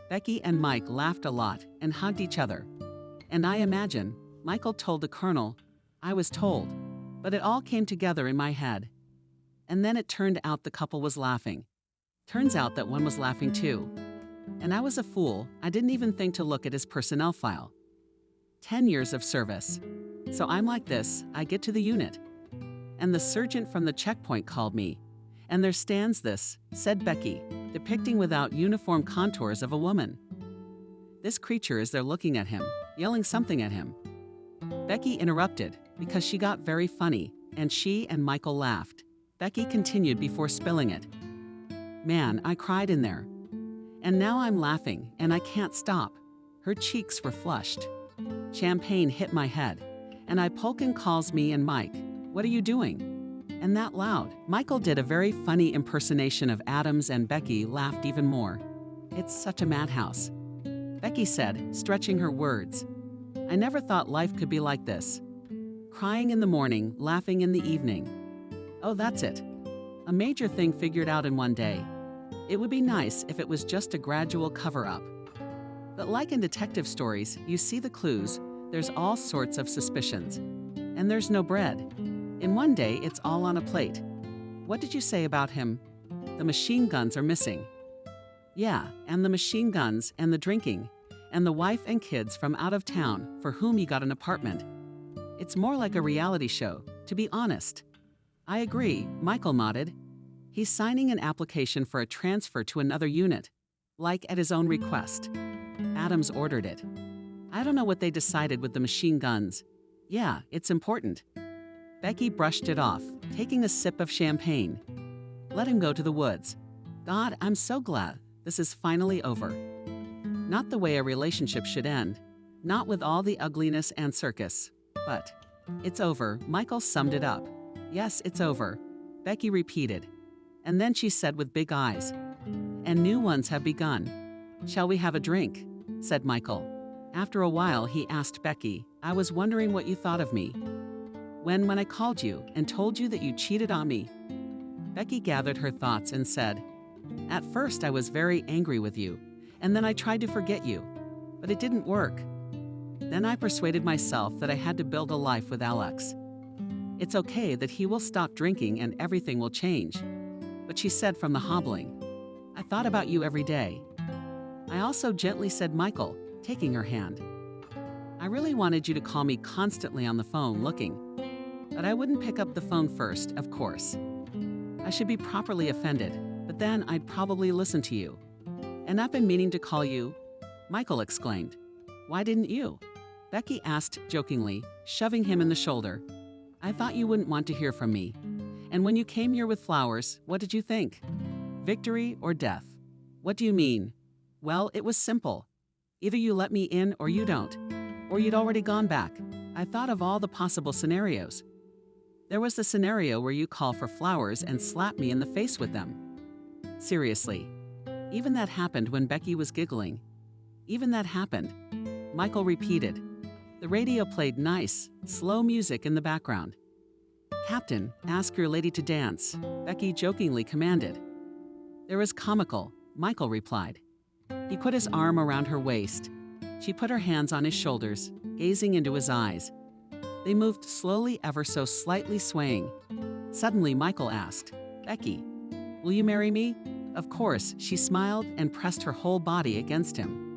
Becky and Mike laughed a lot and hugged each other. And I imagine, Michael told the colonel, I was told, but it all came together in my head. And then it turned out the couple was laughing. Turns out that one was laughing too. And I was a fool, I didn't even think to look at his personnel file. 10 years of service. So I'm like this, I get to the unit. And the sergeant from the checkpoint called me. And there stands this, said Becky, depicting without uniform contours of a woman. This creature is there looking at him, yelling something at him. Becky interrupted, because she got very funny, and she and Michael laughed. Becky continued before spilling it. Man, I cried in there. And now I'm laughing, and I can't stop. Her cheeks were flushed. Champagne hit my head, and Polkin calls me and Mike, what are you doing? And that loud. Michael did a very funny impersonation of Adams, and Becky laughed even more. It's such a madhouse. Becky said, stretching her words. I never thought life could be like this. Crying in the morning, laughing in the evening. Oh, that's it. A major thing figured out in one day. It would be nice if it was just a gradual cover-up. But like in detective stories, you see the clues, there's all sorts of suspicions. And there's no bread. In one day, it's all on a plate. What did you say about him? The machine guns are missing. Yeah, and the machine guns and the drinking, and the wife and kids from out of town for whom he got an apartment. It's more like a reality show, to be honest. I agree, Michael nodded. He's signing an application for a transfer to another unit, like at his own request. Adams ordered it. I don't know what they decided with the machine guns. Yeah, it's important. Becky brushed it off, taking a sip of champagne. Let him go to the woods. God, I'm so glad this is finally over. Not the way a relationship should end, not with all the ugliness and circus, but it's over. Michael summed it up. Yes, it's over, Becky repeated. And then she said with big eyes, and new ones have begun. Shall we have a drink? Said Michael. After a while, he asked Becky, I was wondering what you thought of me. When I called you and told you that you cheated on me. Becky gathered her thoughts and said, at first I was very angry with you, and then I tried to forget you, but it didn't work. Then I persuaded myself that I had to build a life with Alex. It's okay that he will stop drinking and everything will change. But she said from the hobbling, I thought about you every day. I also gently said, Michael, taking her hand. I really wanted you to call me constantly on the phone looking. But I wouldn't pick up the phone first, of course. I should be properly offended, but then I'd probably listen to you. And I've been meaning to call you, Michael exclaimed. Why didn't you? Becky asked jokingly, shoving him in the shoulder. I thought you wouldn't want to hear from me. And when you came here with flowers, what did you think? Victory or death? What do you mean? Well, it was simple. Either you let me in or you don't. Or you'd already gone back. I thought of all the possible scenarios. There was the scenario where you call for flowers and slap me in the face with them. Seriously. Even that happened when Becky was giggling. Even that happened. Michael repeated. The radio played nice, slow music in the background. Captain, ask your lady to dance, Becky jokingly commanded. There was comical, Michael replied. He put his arm around her waist. She put her hands on his shoulders, gazing into his eyes. They moved slowly, ever so slightly swaying. Suddenly, Michael asked, Becky, will you marry me? Of course, she smiled and pressed her whole body against him.